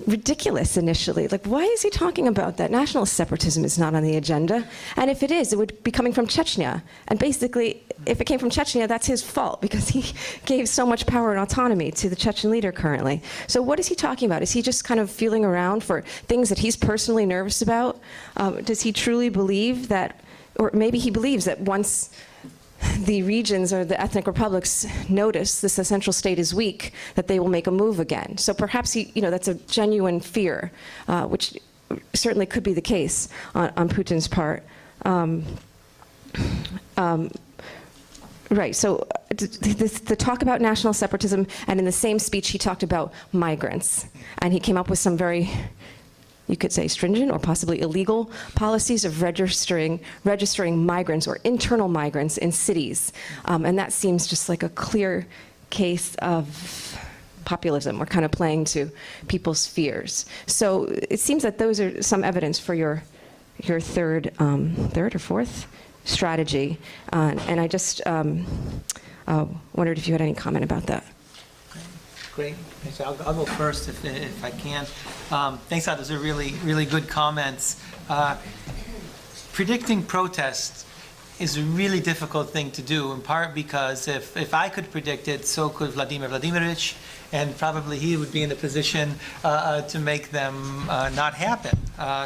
ridiculous initially. Like, why is he talking about that? Nationalist separatism is not on the agenda. And if it is, it would be coming from Chechnya. And basically, if it came from Chechnya, that's his fault, because he gave so much power and autonomy to the Chechen leader currently. So what is he talking about? Is he just kind of feeling around for things that he's personally nervous about? Does he truly believe that, or maybe he believes that once the regions or the ethnic republics notice this essential state is weak, that they will make a move again. So perhaps that's a genuine fear, which certainly could be the case on Putin's part. Right, so the talk about national separatism, and in the same speech he talked about migrants. And he came up with some very, you could say, stringent or possibly illegal policies of registering migrants or internal migrants in cities. And that seems just like a clear case of populism, or kind of playing to people's fears. So it seems that those are some evidence for your third or fourth strategy. And I just wondered if you had any comment about that. Great. So I'll go first if I can. Thanks, Todd. Those are really good comments. Predicting protests is a really difficult thing to do, in part because if I could predict it, so could Vladimir Vladimirovich, and probably he would be in a position to make them not happen.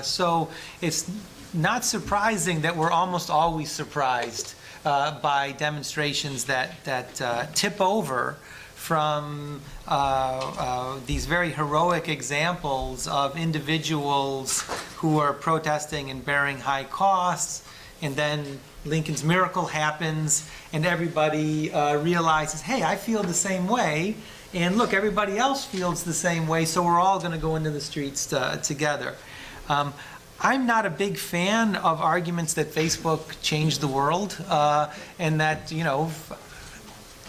So it's not surprising that we're almost always surprised by demonstrations that tip over from these very heroic examples of individuals who are protesting and bearing high costs, and then Lincoln's miracle happens, and everybody realizes, hey, I feel the same way, and look, everybody else feels the same way, so we're all going to go into the streets together. I'm not a big fan of arguments that Facebook changed the world, and that,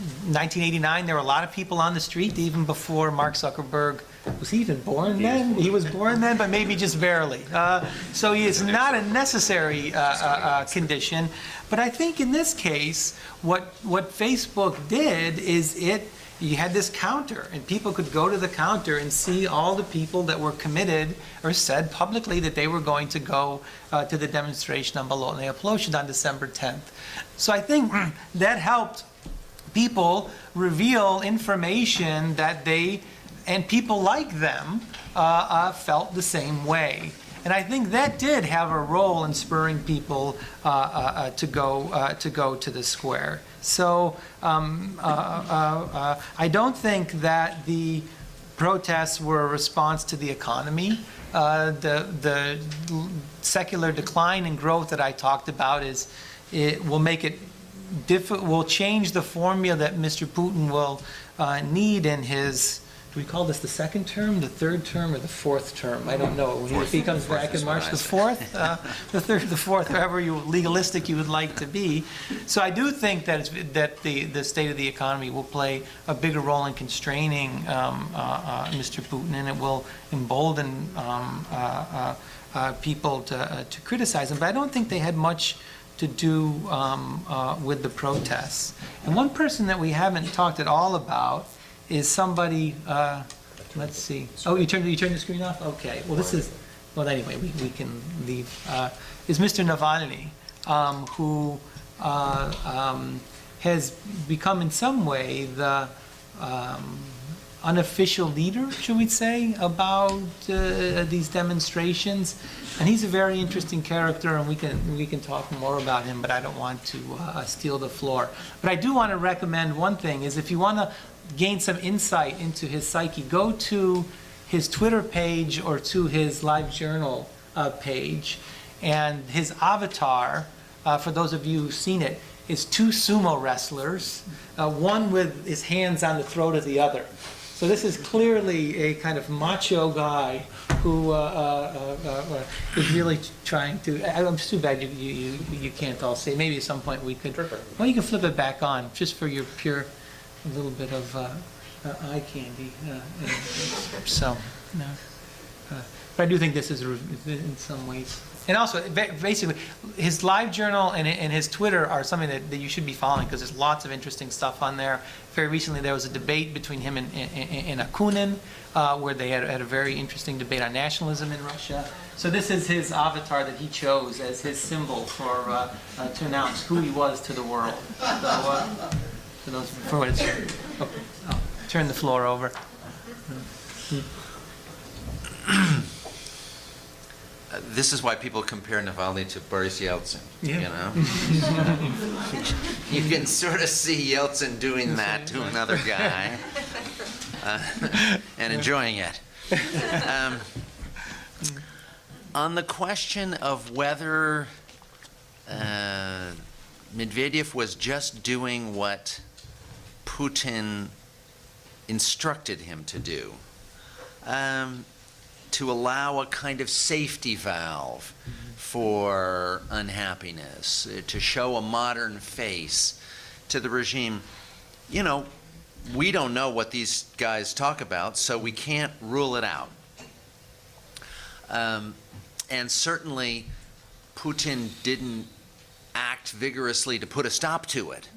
1989, there were a lot of people on the street, even before Mark Zuckerberg Was he even born then? He was born then, but maybe just barely. So it's not a necessary condition. But I think in this case, what Facebook did is you had this counter, and people could go to the counter and see all the people that were committed or said publicly that they were going to go to the demonstration on Bolotnaya Plощad on December 10th. So I think that helped people reveal information that they and people like them felt the same way. And I think that did have a role in spurring people to go to the square. So I don't think that the protests were a response to the economy. The secular decline in growth that I talked about it will make it will change the formula that Mr. Putin will need in his. Do we call this the second term, the third term, or the fourth term? I don't know. If he comes back in March, the fourth, the third, the fourth, however legalistic you would like to be. So I do think that the state of the economy will play a bigger role in constraining Mr. Putin, and it will embolden people to criticize him. But I don't think they had much to do with the protests. And one person that we haven't talked at all about is somebody, let's see. Oh, you turned the screen off? Okay. Well, anyway, we can leave. Is Mr. Navalny, who has become in some way the unofficial leader, should we say, about these demonstrations. And he's a very interesting character, and we can talk more about him, but I don't want to steal the floor. But I do want to recommend one thing, is if you want to gain some insight into his psyche, go to his Twitter page or to his LiveJournal page, and his avatar, for those of you who've seen it, is two sumo wrestlers, one with his hands on the throat of the other. So this is clearly a kind of macho guy who is really trying to. It's too bad you can't all see. Maybe at some point we could. Well, you can flip it back on just for your pure. A little bit of eye candy. So, no. But I do think this is in some ways. And also, basically, his LiveJournal and his Twitter are something that you should be following, because there's lots of interesting stuff on there. Very recently, there was a debate between him and Akunin, where they had a very interesting debate on nationalism in Russia. So this is his avatar that he chose as his symbol for to announce who he was to the world. So, for what it's worth. I'll turn the floor over. This is why people compare Navalny to Boris Yeltsin. Yeah. You know, you can sort of see Yeltsin doing that to another guy and enjoying it. On the question of whether Medvedev was just doing what Putin instructed him to do, to allow a kind of safety valve for unhappiness, to show a modern face to the regime. You know, we don't know what these guys talk about, so we can't rule it out. And certainly, Putin didn't act vigorously to put a stop to it.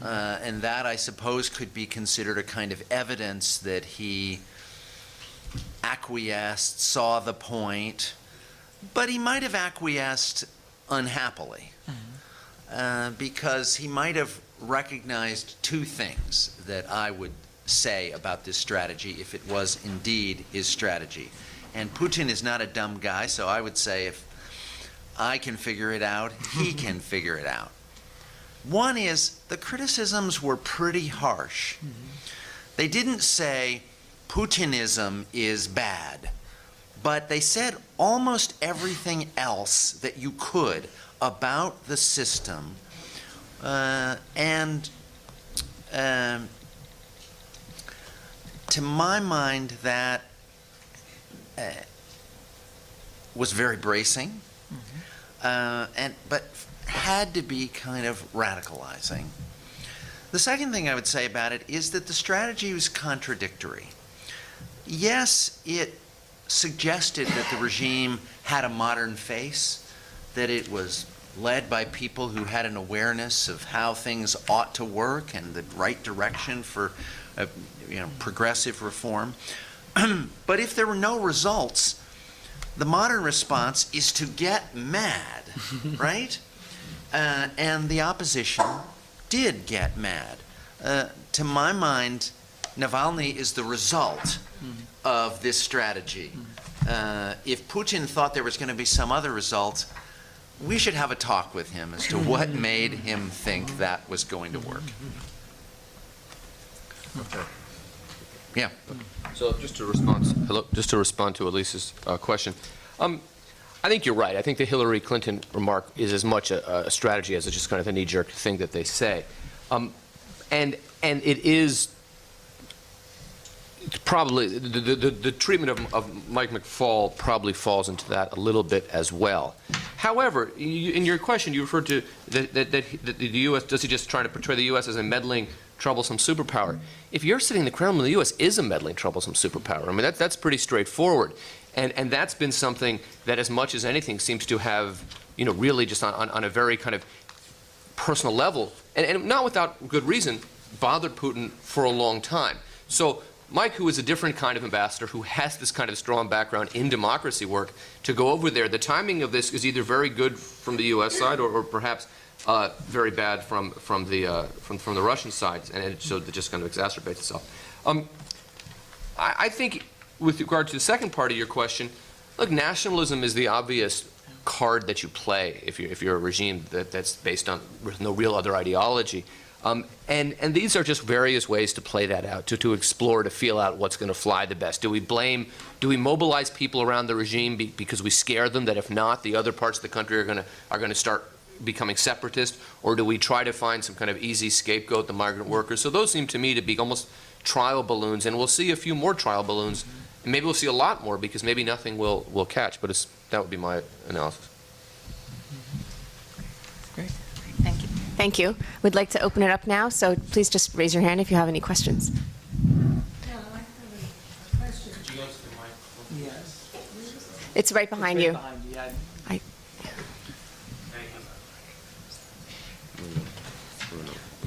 And that, I suppose, could be considered a kind of evidence that he acquiesced, saw the point, but he might have acquiesced unhappily, because he might have recognized two things that I would say about this strategy if it was indeed his strategy. And Putin is not a dumb guy, so I would say if I can figure it out, he can figure it out. One is the criticisms were pretty harsh. They didn't say Putinism is bad, but they said almost everything else that you could about the system, and to my mind that was very bracing, but had to be kind of radicalizing. The second thing I would say about it is that the strategy was contradictory. Yes, it suggested that the regime had a modern face, that it was led by people who had an awareness of how things ought to work and the right direction for progressive reform. But if there were no results, the modern response is to get mad, right? And the opposition did get mad. To my mind, Navalny is the result of this strategy. If Putin thought there was going to be some other result, we should have a talk with him as to what made him think that was going to work. Okay. Yeah. So just to respond to Elise's question, I think you're right. I think the Hillary Clinton remark is as much a strategy as it's just kind of a knee-jerk thing that they say, and it is probably the treatment of Mike McFaul probably falls into that a little bit as well. However, in your question, you referred to that the U.S. does he just try to portray the U.S. as a meddling, troublesome superpower? If you're sitting in the Kremlin, the U.S. is a meddling, troublesome superpower. I mean, that's pretty straightforward, and that's been something that, as much as anything, seems to have, really just on a very kind of personal level, and not without good reason, bothered Putin for a long time. So Mike, who is a different kind of ambassador, who has this kind of strong background in democracy work, to go over there, the timing of this is either very good from the U.S. side or perhaps very bad from the Russian side, and so it just kind of exacerbates itself. I think with regard to the second part of your question, look, nationalism is the obvious card that you play if you're a regime that's based on with no real other ideology. And these are just various ways to play that out, to explore, to feel out what's going to fly the best. Do we mobilize people around the regime because we scare them that if not, the other parts of the country are going to start becoming separatist, or do we try to find some kind of easy scapegoat, the migrant workers? So those seem to me to be almost trial balloons, and we'll see a few more trial balloons, and maybe we'll see a lot more because maybe nothing will catch, but that would be my analysis. Great. Thank you. Thank you. We'd like to open it up now, so please just raise your hand if you have any questions. Yes. It's right behind you. Yeah.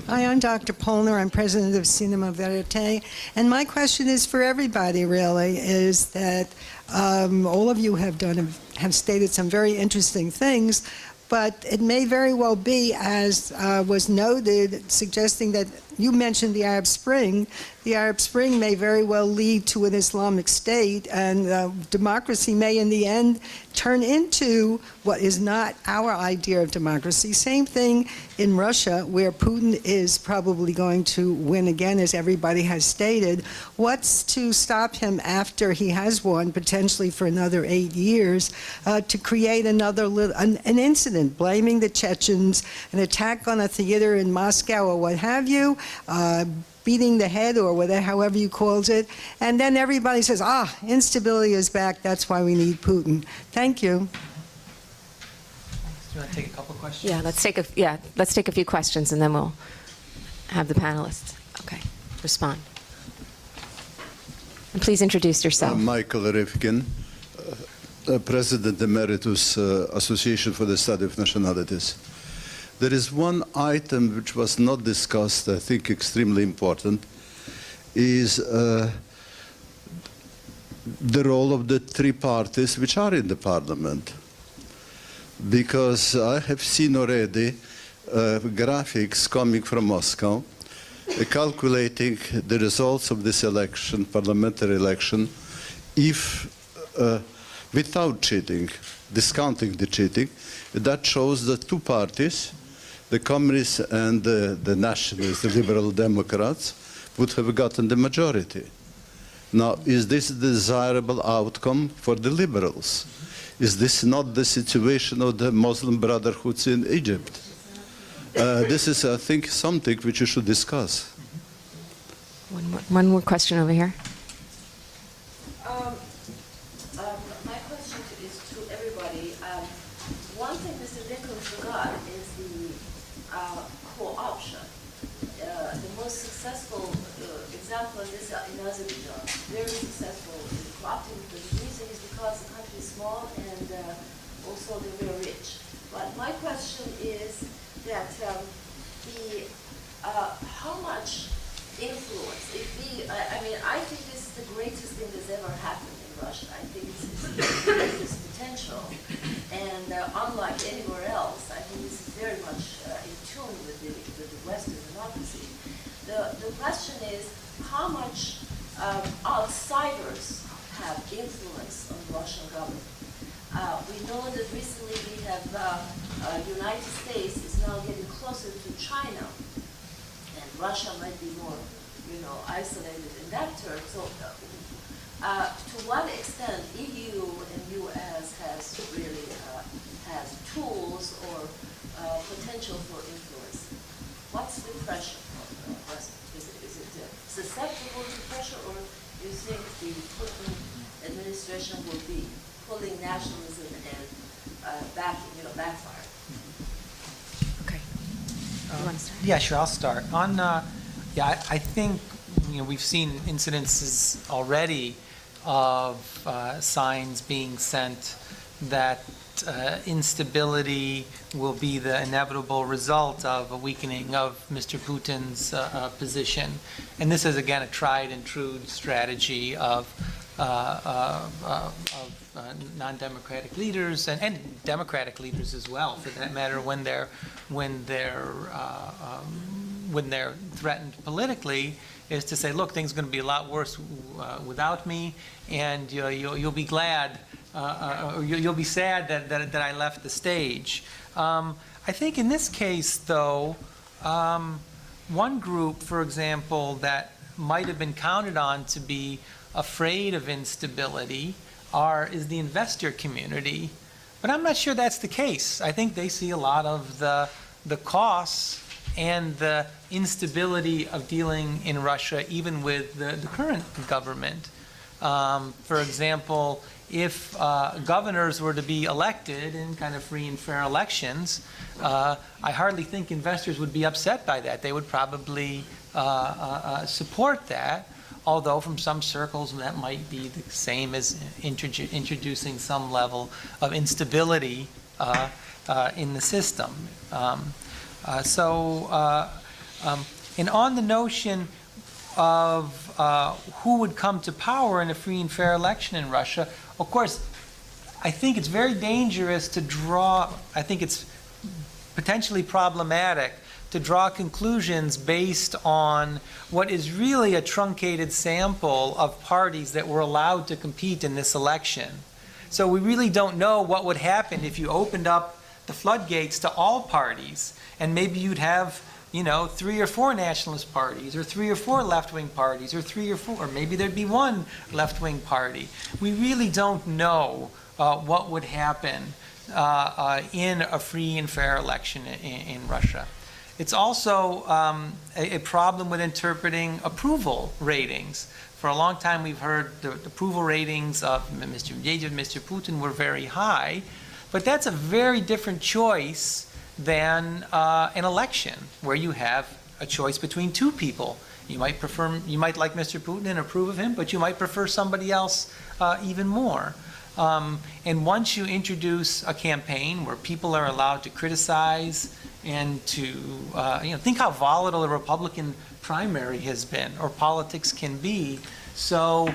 Hi, I'm Dr. Polner. I'm president of Cinema Verite. And my question is for everybody, really, is that all of you have stated some very interesting things, but it may very well be, as was noted, suggesting that you mentioned the Arab Spring. The Arab Spring may very well lead to an Islamic State, and democracy may, in the end, turn into what is not our idea of democracy. Same thing in Russia, where Putin is probably going to win again, as everybody has stated. What's to stop him after he has won, potentially for another 8 years, to create another an incident, blaming the Chechens, an attack on a theater in Moscow or what have you, beating the head or whatever, however you called it, and then everybody says, instability is back, that's why we need Putin. Thank you. Do you want to take a couple questions? Yeah, let's take a few questions, and then we'll have the panelists. Okay, respond. And please introduce yourself. Michael Rifkin, President Emeritus, Association for the Study of Nationalities. There is one item which was not discussed, I think extremely important, is the role of the three parties which are in the parliament. Because I have seen already graphics coming from Moscow calculating the results of this election, parliamentary election, if without cheating, discounting the cheating, that shows that two parties, the communists and the nationalists, the liberal Democrats, would have gotten the majority. Now, is this a desirable outcome for the liberals? Is this not the situation of the Muslim brotherhoods in Egypt? This is, I think, something which you should discuss. One more question over here. My question is to everybody. One thing Mr. Nichols forgot is the co-option. The most successful example example, this in Azerbaijan, very successful in co-opting. The reason is because the country is small and also they're very rich. But my question is that how much influence, if we, I mean, I think this is the greatest thing that's ever happened in Russia. I think it's the greatest potential. And unlike anywhere else, I think this is very much in tune with the Western democracy. The question is, how much outsiders have influence on the Russian government? We know that recently we have United States is now getting closer to China, and Russia might be more, isolated in that term. So, to what extent EU and US has really has tools or potential for influence? What's the pressure on Russia? Is it susceptible to pressure, or do you think the Putin administration will be pulling nationalism and backfire? Okay. You want to start? Yeah, sure, I'll start. I think we've seen incidences already of signs being sent that instability will be the inevitable result of a weakening of Mr. Putin's position. And this is, again, a tried and true strategy of non-democratic leaders and democratic leaders as well, for that matter, when they're threatened politically, is to say, look, things are going to be a lot worse without me, and you'll be glad, or you'll be sad that I left the stage. I think in this case, though, one group, for example, that might have been counted on to be afraid of instability is the investor community. But I'm not sure that's the case. I think they see a lot of the costs and the instability of dealing in Russia, even with the current government. For example, if governors were to be elected in kind of free and fair elections, I hardly think investors would be upset by that. They would probably support that, although from some circles that might be the same as introducing some level of instability in the system. And on the notion of who would come to power in a free and fair election in Russia, of course, I think it's very dangerous to draw, I think it's potentially problematic to draw conclusions based on what is really a truncated sample of parties that were allowed to compete in this election. So we really don't know what would happen if you opened up the floodgates to all parties, and maybe you'd have 3 or 4 nationalist parties, or 3 or 4 left-wing parties, or 3 or 4, or maybe there'd be 1 left-wing party. We really don't know what would happen in a free and fair election in Russia. It's also a problem with interpreting approval ratings. For a long time, we've heard the approval ratings of Mr. Medvedev, Mr. Putin were very high, but that's a very different choice than an election, where you have a choice between 2 people. You might like Mr. Putin and approve of him, but you might prefer somebody else even more. And once you introduce a campaign where people are allowed to criticize and to, think how volatile a Republican primary has been, or politics can be. So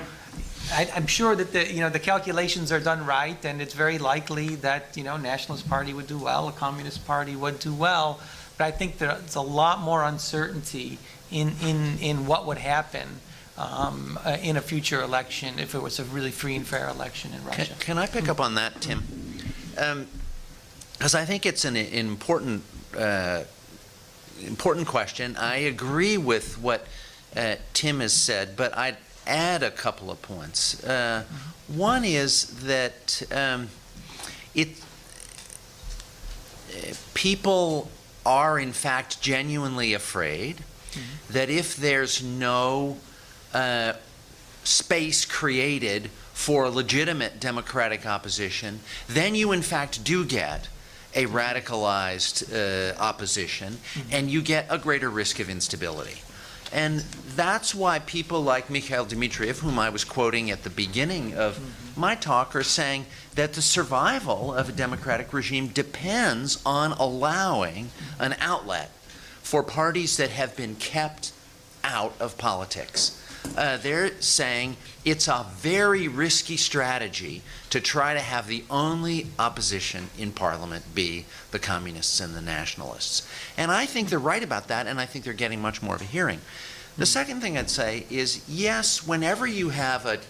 I'm sure that the calculations are done right, and it's very likely that Nationalist Party would do well, a Communist Party would do well. But I think there's a lot more uncertainty in what would happen in a future election if it was a really free and fair election in Russia. Can I pick up on that, Tim? Because I think it's an important question. I agree with what Tim has said, but I'd add a couple of points. One is that people are in fact genuinely afraid that if there's no space created for legitimate democratic opposition, then you in fact do get a radicalized opposition, and you get a greater risk of instability. And that's why people like Mikhail Dmitriev, whom I was quoting at the beginning of my talk, are saying that the survival of a democratic regime depends on allowing an outlet for parties that have been kept out of politics. They're saying it's a very risky strategy to try to have the only opposition in Parliament be the communists and the nationalists. And I think they're right about that, and I think they're getting much more of a hearing. The second thing I'd say is, yes, whenever you have a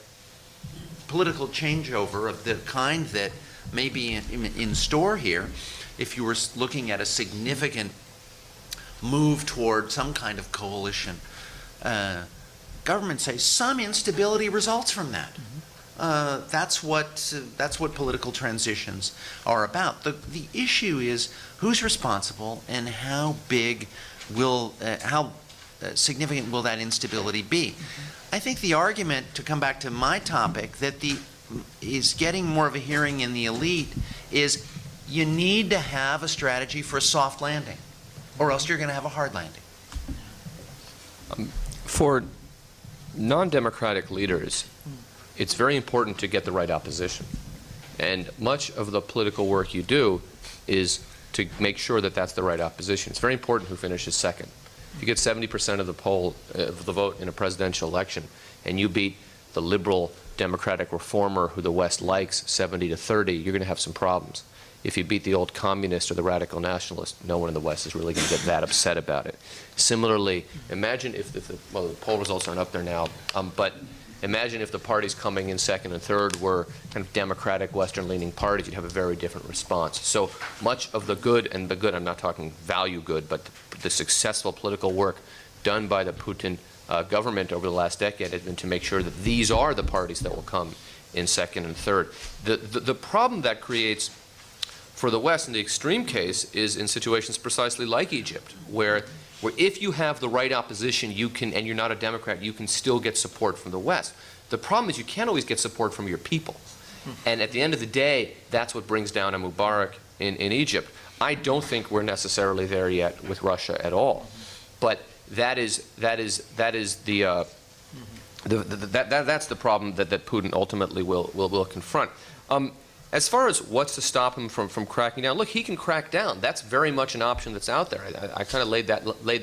political changeover of the kind that may be in store here, if you were looking at a significant move toward some kind of coalition, governments say some instability results from that. That's what political transitions are about. The issue is who's responsible and how big will, how significant will that instability be. I think the argument, to come back to my topic, that is getting more of a hearing in the elite is you need to have a strategy for a soft landing, or else you're going to have a hard landing. For non-democratic leaders, it's very important to get the right opposition. And much of the political work you do is to make sure that that's the right opposition. It's very important who finishes second. If you get 70% of the vote in a presidential election, and you beat the liberal democratic reformer who the West likes 70 to 30, you're going to have some problems. If you beat the old communist or the radical nationalist, no one in the West is really going to get that upset about it. Similarly, imagine if the poll results aren't up there now, but imagine if the parties coming in second and third were kind of democratic, Western-leaning parties, you'd have a very different response. So much of the good, and the good, I'm not talking value good, but the successful political work done by the Putin government over the last decade has been to make sure that these are the parties that will come in second and third. The problem that creates for the West in the extreme case is in situations precisely like Egypt, where if you have the right opposition, you can, and you're not a Democrat, you can still get support from the West. The problem is you can't always get support from your people. And at the end of the day, that's what brings down a Mubarak in Egypt. I don't think we're necessarily there yet with Russia at all. But that's the problem that Putin ultimately will confront. As far as what's to stop him from cracking down, look, he can crack down. That's very much an option that's out there. I kind of laid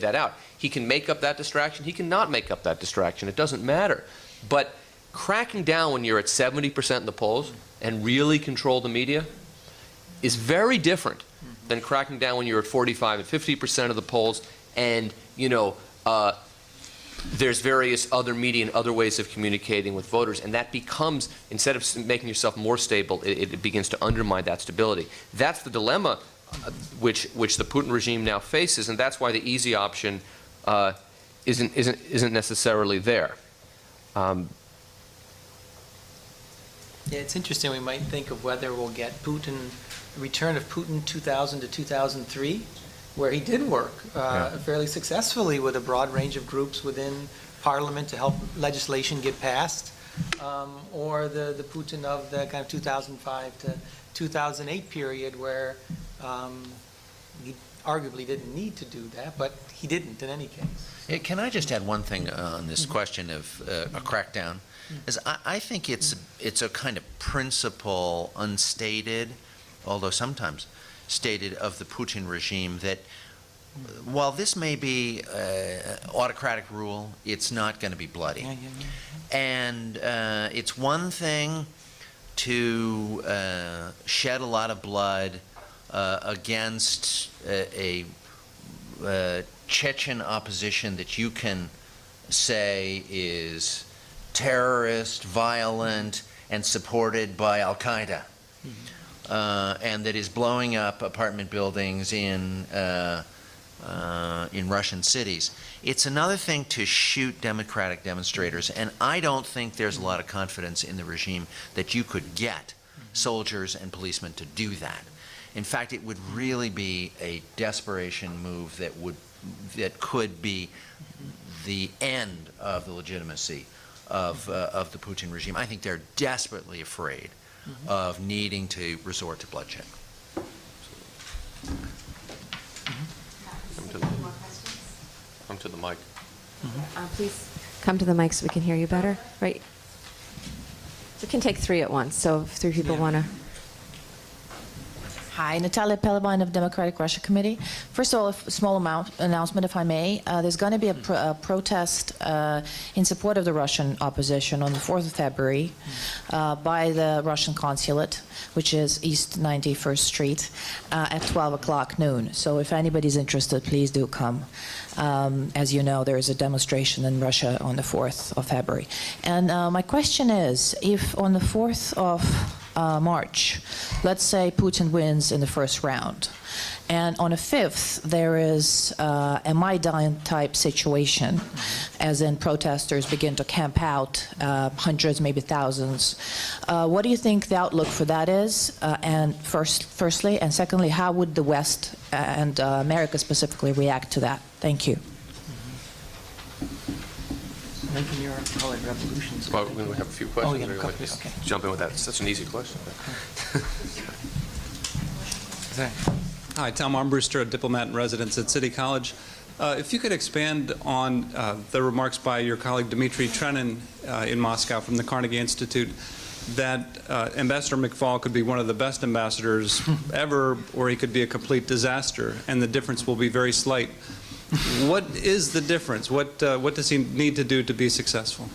that out. He can make up that distraction. He can not make up that distraction. It doesn't matter. But cracking down when you're at 70% in the polls and really control the media is very different than cracking down when you're at 45 and 50% of the polls and, there's various other media and other ways of communicating with voters, and that becomes, instead of making yourself more stable, it begins to undermine that stability. That's the dilemma which the Putin regime now faces, and that's why the easy option isn't necessarily there. Yeah, it's interesting. We might think of whether we'll get the return of Putin 2000 to 2003. Where he did work fairly successfully with a broad range of groups within Parliament to help legislation get passed, or the Putin of the kind of 2005 to 2008 period where he arguably didn't need to do that, but he didn't in any case. Hey, can I just add one thing on this question of a crackdown? Is I think it's a kind of principle unstated, although sometimes stated, of the Putin regime that while this may be autocratic rule, it's not going to be bloody. And it's one thing to shed a lot of blood against a Chechen opposition that you can say is terrorist, violent, and supported by Al-Qaeda. And that is blowing up apartment buildings in Russian cities. It's another thing to shoot democratic demonstrators, and I don't think there's a lot of confidence in the regime that you could get soldiers and policemen to do that. In fact, it would really be a desperation move that could be the end of the legitimacy of the Putin regime. I think they're desperately afraid of needing to resort to bloodshed. Come to the mic. Please come to the mic so we can hear you better. Right. We can take three at once, so if three people want to. Hi, Natalia Pelevine of Democratic Russia Committee. First of all, a small announcement, if I may. There's going to be a protest in support of the Russian opposition on the 4th of February by the Russian consulate, which is East 91st Street, at 12 o'clock noon. So if anybody's interested, please do come. As you know, there is a demonstration in Russia on the 4th of February. And my question is, if on the 4th of March, let's say Putin wins in the first round, and on the 5th there is a Maidan-type situation, as in protesters begin to camp out, hundreds, maybe thousands. What do you think the outlook for that is? And firstly, and secondly, how would the West and America specifically react to that? Thank you. Lincoln Europe, colored revolutions. Well, we have a few questions. Oh, yeah, Maybe a couple, we'll just okay. jump in with that. It's such an easy question. Hi, Tom Armbruster, a diplomat in residence at City College. If you could expand on the remarks by your colleague Dmitry Trenin in Moscow from the Carnegie Institute, that Ambassador McFaul could be one of the best ambassadors ever, or he could be a complete disaster, and the difference will be very slight. What is the difference? What does he need to do to be successful?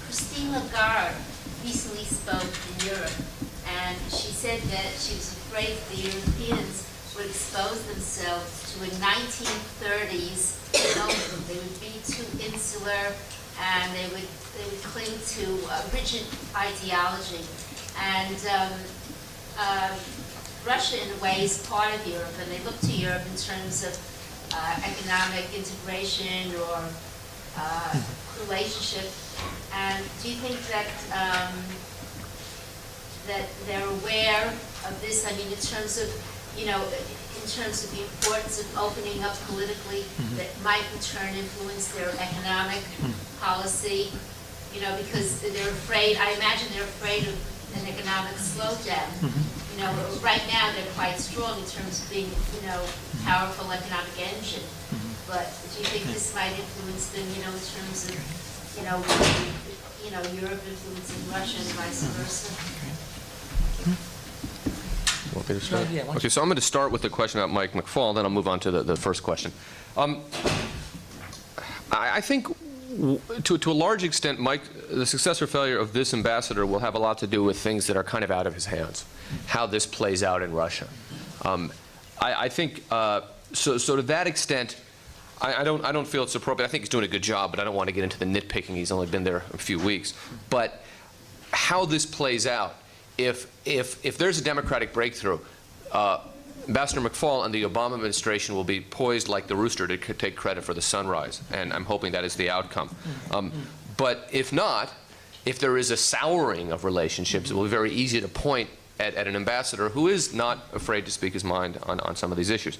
Christine Lagarde recently spoke in Europe, and she said that she was afraid the Europeans would expose themselves to a 1930s notion. They would be too insular, and they would cling to a rigid ideology. And Russia, in a way, is part of Europe, and they look to Europe in terms of economic integration or relationship. And do you think that that they're aware of this? I mean, in terms of, you know, in terms of the importance of opening up politically, that might in turn influence their economic policy, you know, because they're afraid, I imagine they're afraid of an economic slowdown. You know, right now they're quite strong in terms of being, you know, powerful economic engine. But do you think this might influence them, you know, in terms of, Europe influencing Russia and vice versa? Want me to start? Yeah, why don't Okay, so I'm going to start with the question about Mike McFaul, then I'll move on to the first question. I think to a large extent, Mike, the success or failure of this ambassador will have a lot to do with things that are kind of out of his hands, how this plays out in Russia. I think, so to that extent, I don't feel it's appropriate. I think he's doing a good job, but I don't want to get into the nitpicking. He's only been there a few weeks. But how this plays out, if there's a democratic breakthrough, Ambassador McFaul and the Obama administration will be poised like the rooster to take credit for the sunrise, and I'm hoping that is the outcome. But if not, if there is a souring of relationships, it will be very easy to point at an ambassador who is not afraid to speak his mind on some of these issues.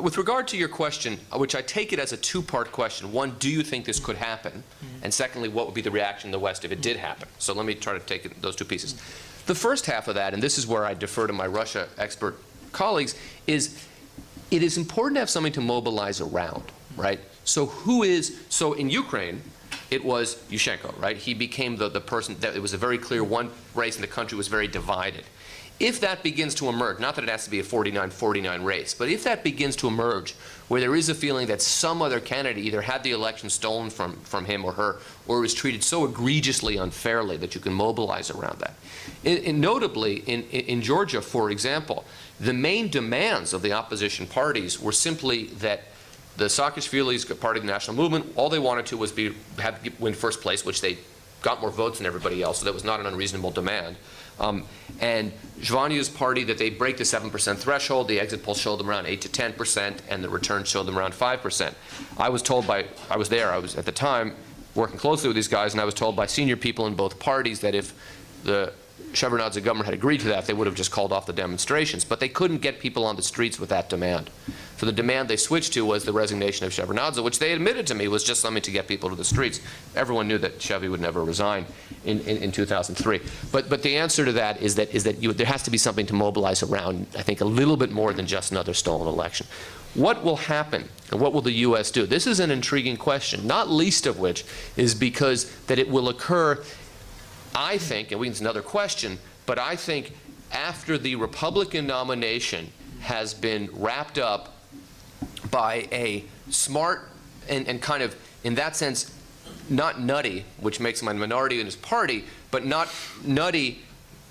With regard to your question, which I take it as a two-part question, one, do you think this could happen? And secondly, what would be the reaction in the West if it did happen? So let me try to take those two pieces. The first half of that, and this is where I defer to my Russia expert colleagues, is it is important to have something to mobilize around, right? So so in Ukraine, it was Yushchenko, right? He became the person that it was a very clear one race, and the country was very divided. If that begins to emerge, not that it has to be a 49-49 race, but if that begins to emerge where there is a feeling that some other candidate either had the election stolen from him or her, or was treated so egregiously unfairly that you can mobilize around that. Notably, in Georgia, for example, the main demands of the opposition parties were simply that the Saakashvili's party, the National Movement, all they wanted to was win first place, which they got more votes than everybody else, so that was not an unreasonable demand. And Zhvanya's party, that they break the 7% threshold. The exit polls showed them around 8 to 10%, and the returns showed them around 5%. I was at the time working closely with these guys, and I was told by senior people in both parties that if the Shevardnadze government had agreed to that, they would have just called off the demonstrations. But they couldn't get people on the streets with that demand. So the demand they switched to was the resignation of Shevardnadze, which they admitted to me was just something to get people to the streets. Everyone knew that Chevy would never resign in 2003. But the answer to that is that there has to be something to mobilize around, I think, a little bit more than just another stolen election. What will happen, and what will the U.S. do? This is an intriguing question, not least of which is because that it will occur, I think, and it's another question, but I think after the Republican nomination has been wrapped up by a smart and kind of, in that sense, not nutty, which makes him a minority in his party, but not nutty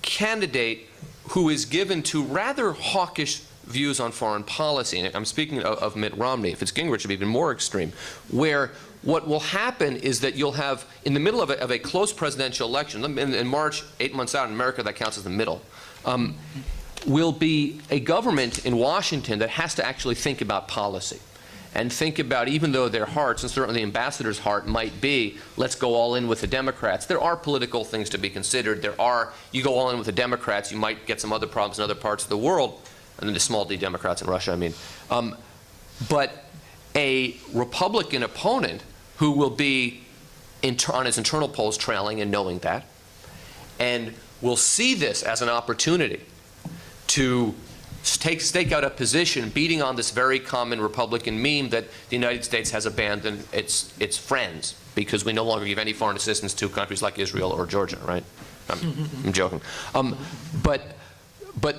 candidate who is given to rather hawkish views on foreign policy. And I'm speaking of Mitt Romney. If it's Gingrich, it'll be even more extreme, where what will happen is that you'll have, in the middle of a close presidential election, in March, 8 months out in America, that counts as the middle, will be a government in Washington that has to actually think about policy and think about, even though their hearts, and certainly the ambassador's heart might be, let's go all in with the Democrats. There are political things to be considered. You go all in with the Democrats, you might get some other problems in other parts of the world, and then the small d Democrats in Russia, I mean. But a Republican opponent who will be on his internal polls trailing and knowing that, and will see this as an opportunity to stake out a position beating on this very common Republican meme that the United States has abandoned its friends because we no longer give any foreign assistance to countries like Israel or Georgia, right? I'm joking.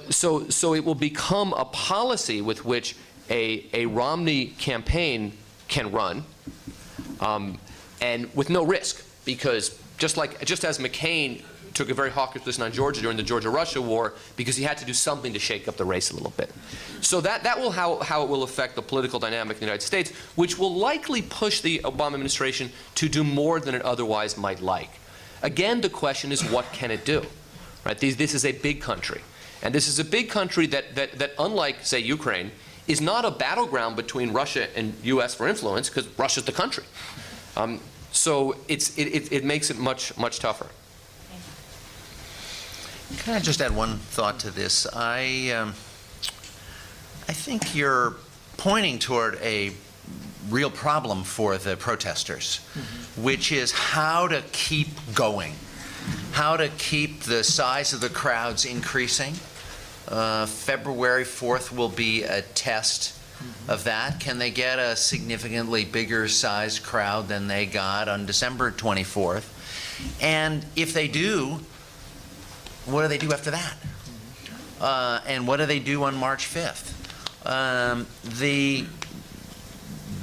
So it will become a policy with which a Romney campaign can run, and with no risk, because just as McCain took a very hawkish position on Georgia during the Georgia-Russia war because he had to do something to shake up the race a little bit. So that will how it will affect the political dynamic in the United States, which will likely push the Obama administration to do more than it otherwise might like. Again, the question is, what can it do? Right? This is a big country. And this is a big country that unlike, say, Ukraine, is not a battleground between Russia and U.S. for influence, because Russia's the country. So it makes it much tougher. Can I just add one thought to this? I think you're pointing toward a real problem for the protesters, which is how to keep going, how to keep the size of the crowds increasing. February 4th will be a test of that. Can they get a significantly bigger sized crowd than they got on December 24th? And if they do, what do they do after that? And what do they do on March 5th?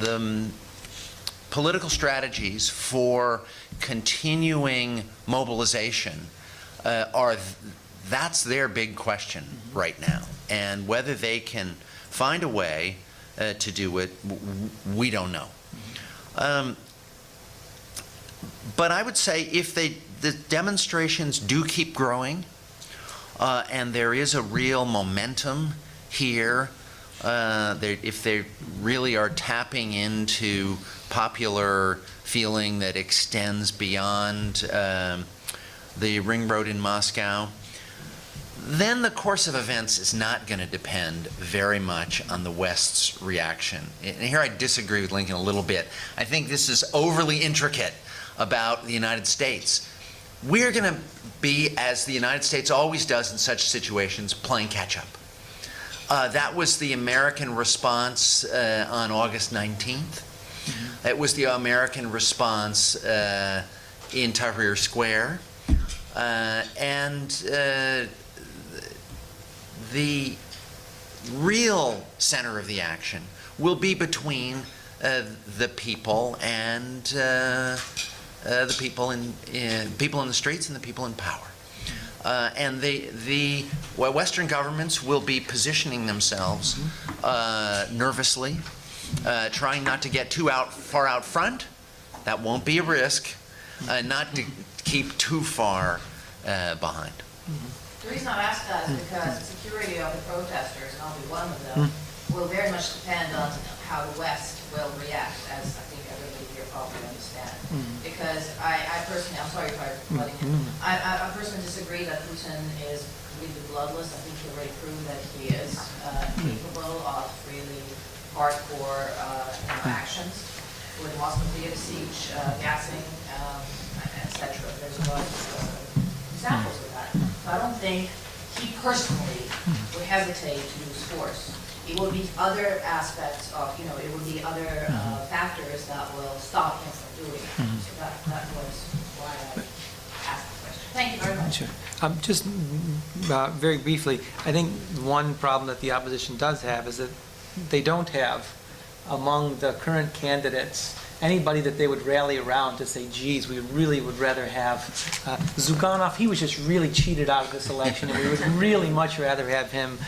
The political strategies for continuing mobilization that's their big question right now. And whether they can find a way to do it, we don't know. But I would say if the demonstrations do keep growing, and there is a real momentum here, if they really are tapping into popular feeling that extends beyond the ring road in Moscow, then the course of events is not going to depend very much on the West's reaction. And here I disagree with Lincoln a little bit. I think this is overly intricate about the United States. We're going to be, as the United States always does in such situations, playing catch-up. That was the American response on August 19th. It was the American response in Tahrir Square. The real center of the action will be between the people and the people in the streets and the people in power. And the Western governments will be positioning themselves nervously, trying not to get too far out front. That won't be a risk. Not to keep too far behind. The reason I ask that is because the security of the protesters, and I'll be one of them, will very much depend on how the West will react, as I think everybody here probably understands. Because I personally, I'm sorry if I'm cutting in. I personally disagree that Putin is completely bloodless. I think he already proved that he is capable of really hardcore actions with Moscow theater siege, gassing, etc. There's a lot of examples of that. So I don't think he personally would hesitate to use force. It will be other aspects of, it will be other factors that will stop him from doing it. So that was why I asked the question. Thank you very much. Sure. Just very briefly, I think one problem that the opposition does have is that they don't have among the current candidates anybody that they would rally around to say, geez, we really would rather have Zyuganov. He was just really cheated out of this election, and we would really much rather have him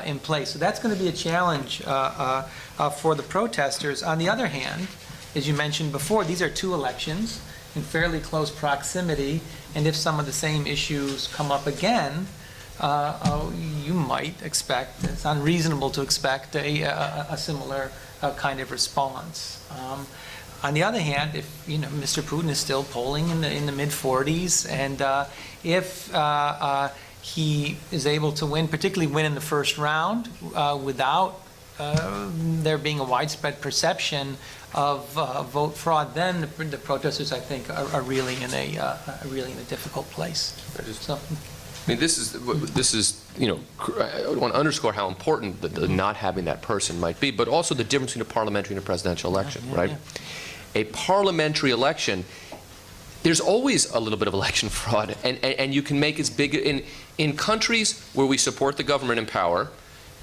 in place. So that's going to be a challenge for the protesters. On the other hand, as you mentioned before, these are two elections in fairly close proximity, and if some of the same issues come up again, you might expect, it's unreasonable to expect a similar kind of response. On the other hand, if Mr. Putin is still polling in the mid-40s, and if he is able to win, particularly win in the first round, without there being a widespread perception of vote fraud, then the protesters, I think, are really in a difficult place. So. I mean, this is, I want to underscore how important the not having that person might be, but also the difference between a parliamentary and a presidential election, right? Yeah. A parliamentary election, there's always a little bit of election fraud, and you can make it big in countries where we support the government in power.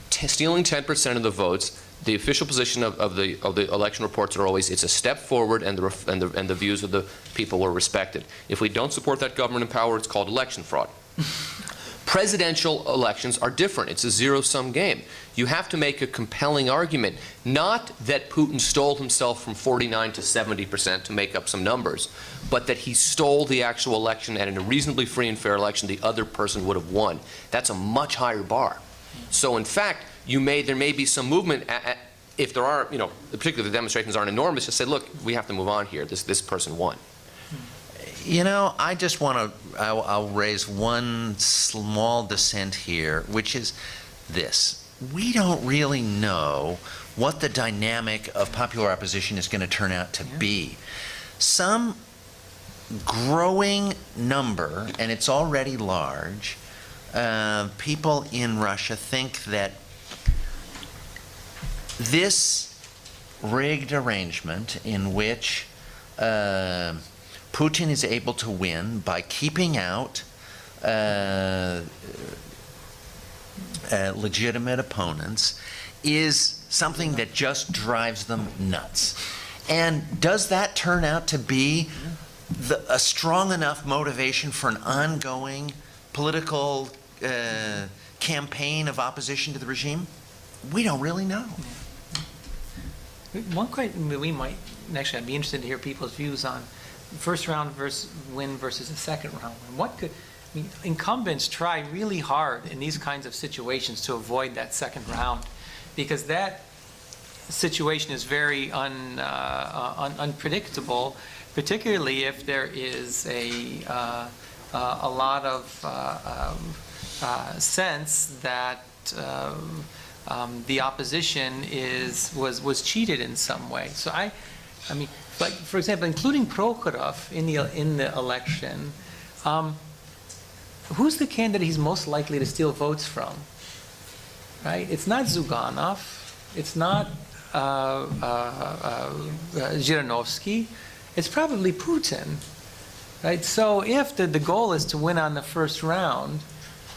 Stealing 10% of the votes, the official position of the election reports are always it's a step forward, and the views of the people were respected. If we don't support that government in power, it's called election fraud. Presidential elections are different. It's a zero-sum game. You have to make a compelling argument, not that Putin stole himself from 49 to 70% to make up some numbers, but that he stole the actual election, and in a reasonably free and fair election, the other person would have won. That's a much higher bar. So, in fact, there may be some movement. If there are, particularly if the demonstrations aren't enormous, just say, look, we have to move on here. This person won. I just want to, I'll raise one small dissent here, which is this. We don't really know what the dynamic of popular opposition is going to turn out to be. Some growing number, and it's already large, people in Russia think that this rigged arrangement in which Putin is able to win by keeping out legitimate opponents is something that just drives them nuts. And does that turn out to be a strong enough motivation for an ongoing political campaign of opposition to the regime? We don't really know. One question we might, actually I'd be interested to hear people's views on first round win versus the second round win. Incumbents try really hard in these kinds of situations to avoid that second round, because that situation is very unpredictable, particularly if there is a lot of sense that the opposition was cheated in some way. So like for example, including Prokhorov in the election, who's the candidate he's most likely to steal votes from? Right? It's not Zyuganov. It's not Zhirinovsky. It's probably Putin. Right? So if the goal is to win on the first round,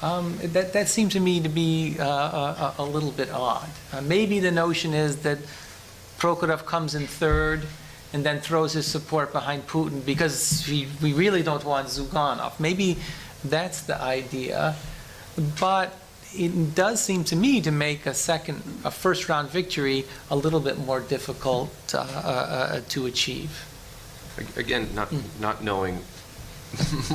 that seems to me to be a little bit odd. Maybe the notion is that Prokhorov comes in third and then throws his support behind Putin because we really don't want Zyuganov. Maybe that's the idea. But it does seem to me to make a first round victory a little bit more difficult to achieve. Again, not knowing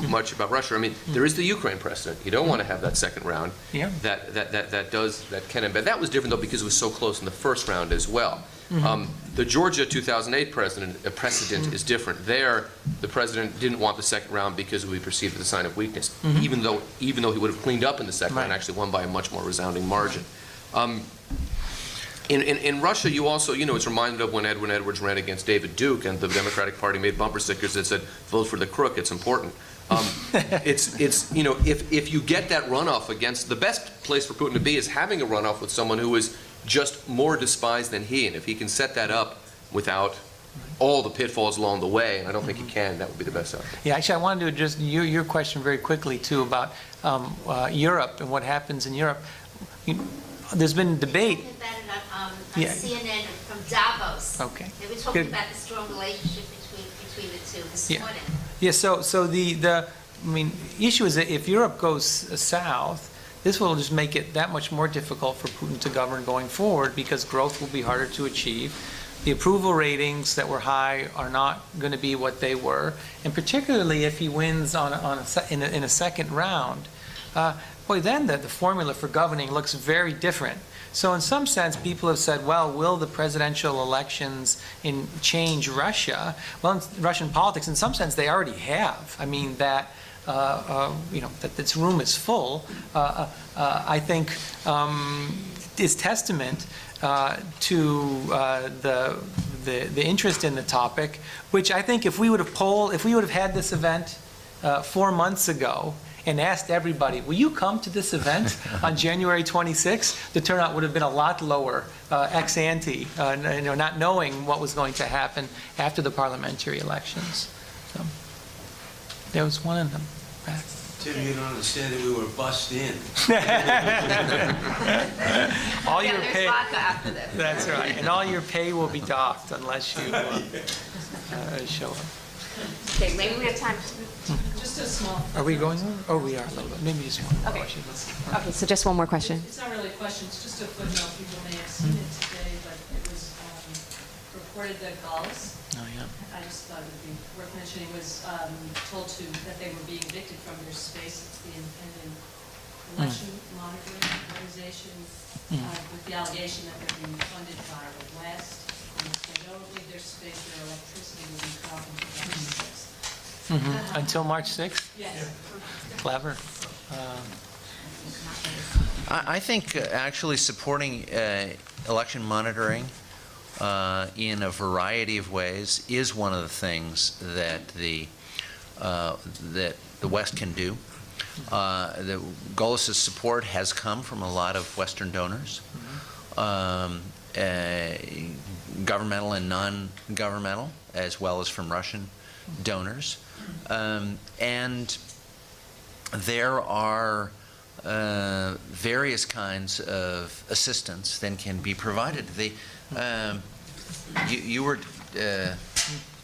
much about Russia. I mean, there is the Ukraine precedent. You don't want to have that second round. Yeah. That can embed. That was different though because it was so close in the first round as well. The Georgia 2008 precedent is different. There, the president didn't want the second round because it would be perceived as a sign of weakness, even though he would have cleaned up in the second round and actually won by a much more resounding margin. In Russia, you also, it's reminded of when Edwin Edwards ran against David Duke and the Democratic Party made bumper stickers that said, "Vote for the crook, it's important." If you get that runoff against, the best place for Putin to be is having a runoff with someone who is just more despised than he, and if he can set that up without all the pitfalls along the way, and I don't think he can, that would be the best outcome. Yeah, actually, I wanted to address your question very quickly, too, about Europe and what happens in Europe. There's been debate. On Yeah. CNN from Davos. Okay. They were talking Good. about the strong relationship between the two this Yeah. morning. Yeah, so the issue is that if Europe goes south, this will just make it that much more difficult for Putin to govern going forward because growth will be harder to achieve. The approval ratings that were high are not going to be what they were, and particularly if he wins in a second round, then the formula for governing looks very different. So in some sense, people have said, well, will the presidential elections change Russia? Well, in Russian politics, in some sense, they already have. I mean, that this room is full, I think is testament to the interest in the topic, which I think if we would have had this event 4 months ago, and asked everybody, will you come to this event on January 26th? The turnout would have been a lot lower ex ante, not knowing what was going to happen after the parliamentary elections. So, there was one in the back. Tim, you don't understand that we were bussed in. All your There's pay. vodka after this. That's right, and all your pay will be docked unless you show up. Okay, maybe we have time. Just a small. Are we going on? Oh, we are a little bit. Maybe just one more Okay. question. Okay, so just one more question. It's not really a question, it's just a footnote. People may have seen it today, but it was reported that Gulls, Oh, yeah. I just thought it would be worth mentioning, was told that they were being evicted from their space. It's the independent election monitoring organization with the allegation that they're being funded by the West. And so they don't leave their space, their electricity will be cut off until March 6th. Until March 6th? Yes. Clever. I think actually supporting election monitoring in a variety of ways is one of the things that the West can do. The Golis's support has come from a lot of Western donors, governmental and non-governmental, as well as from Russian donors. And there are various kinds of assistance that can be provided. You were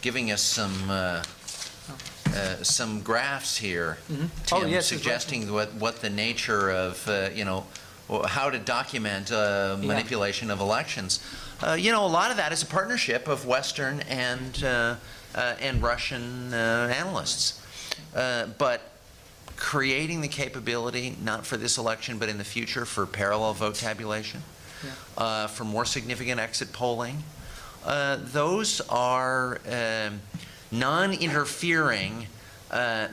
giving us some graphs here, Tim, yes, suggesting what the nature of how to document manipulation of elections. A lot of that is a partnership of Western and Russian analysts, but creating the capability, not for this election, but in the future, for parallel vote tabulation, for more significant exit polling. Those are non-interfering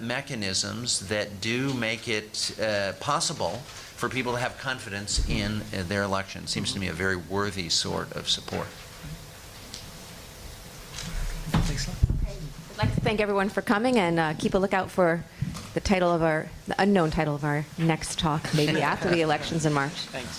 mechanisms that do make it possible for people to have confidence in their election. Seems to me a very worthy sort of support. Thanks a lot. I'd like to thank everyone for coming and keep a lookout for the unknown title of our next talk, maybe after the elections in March. Thanks.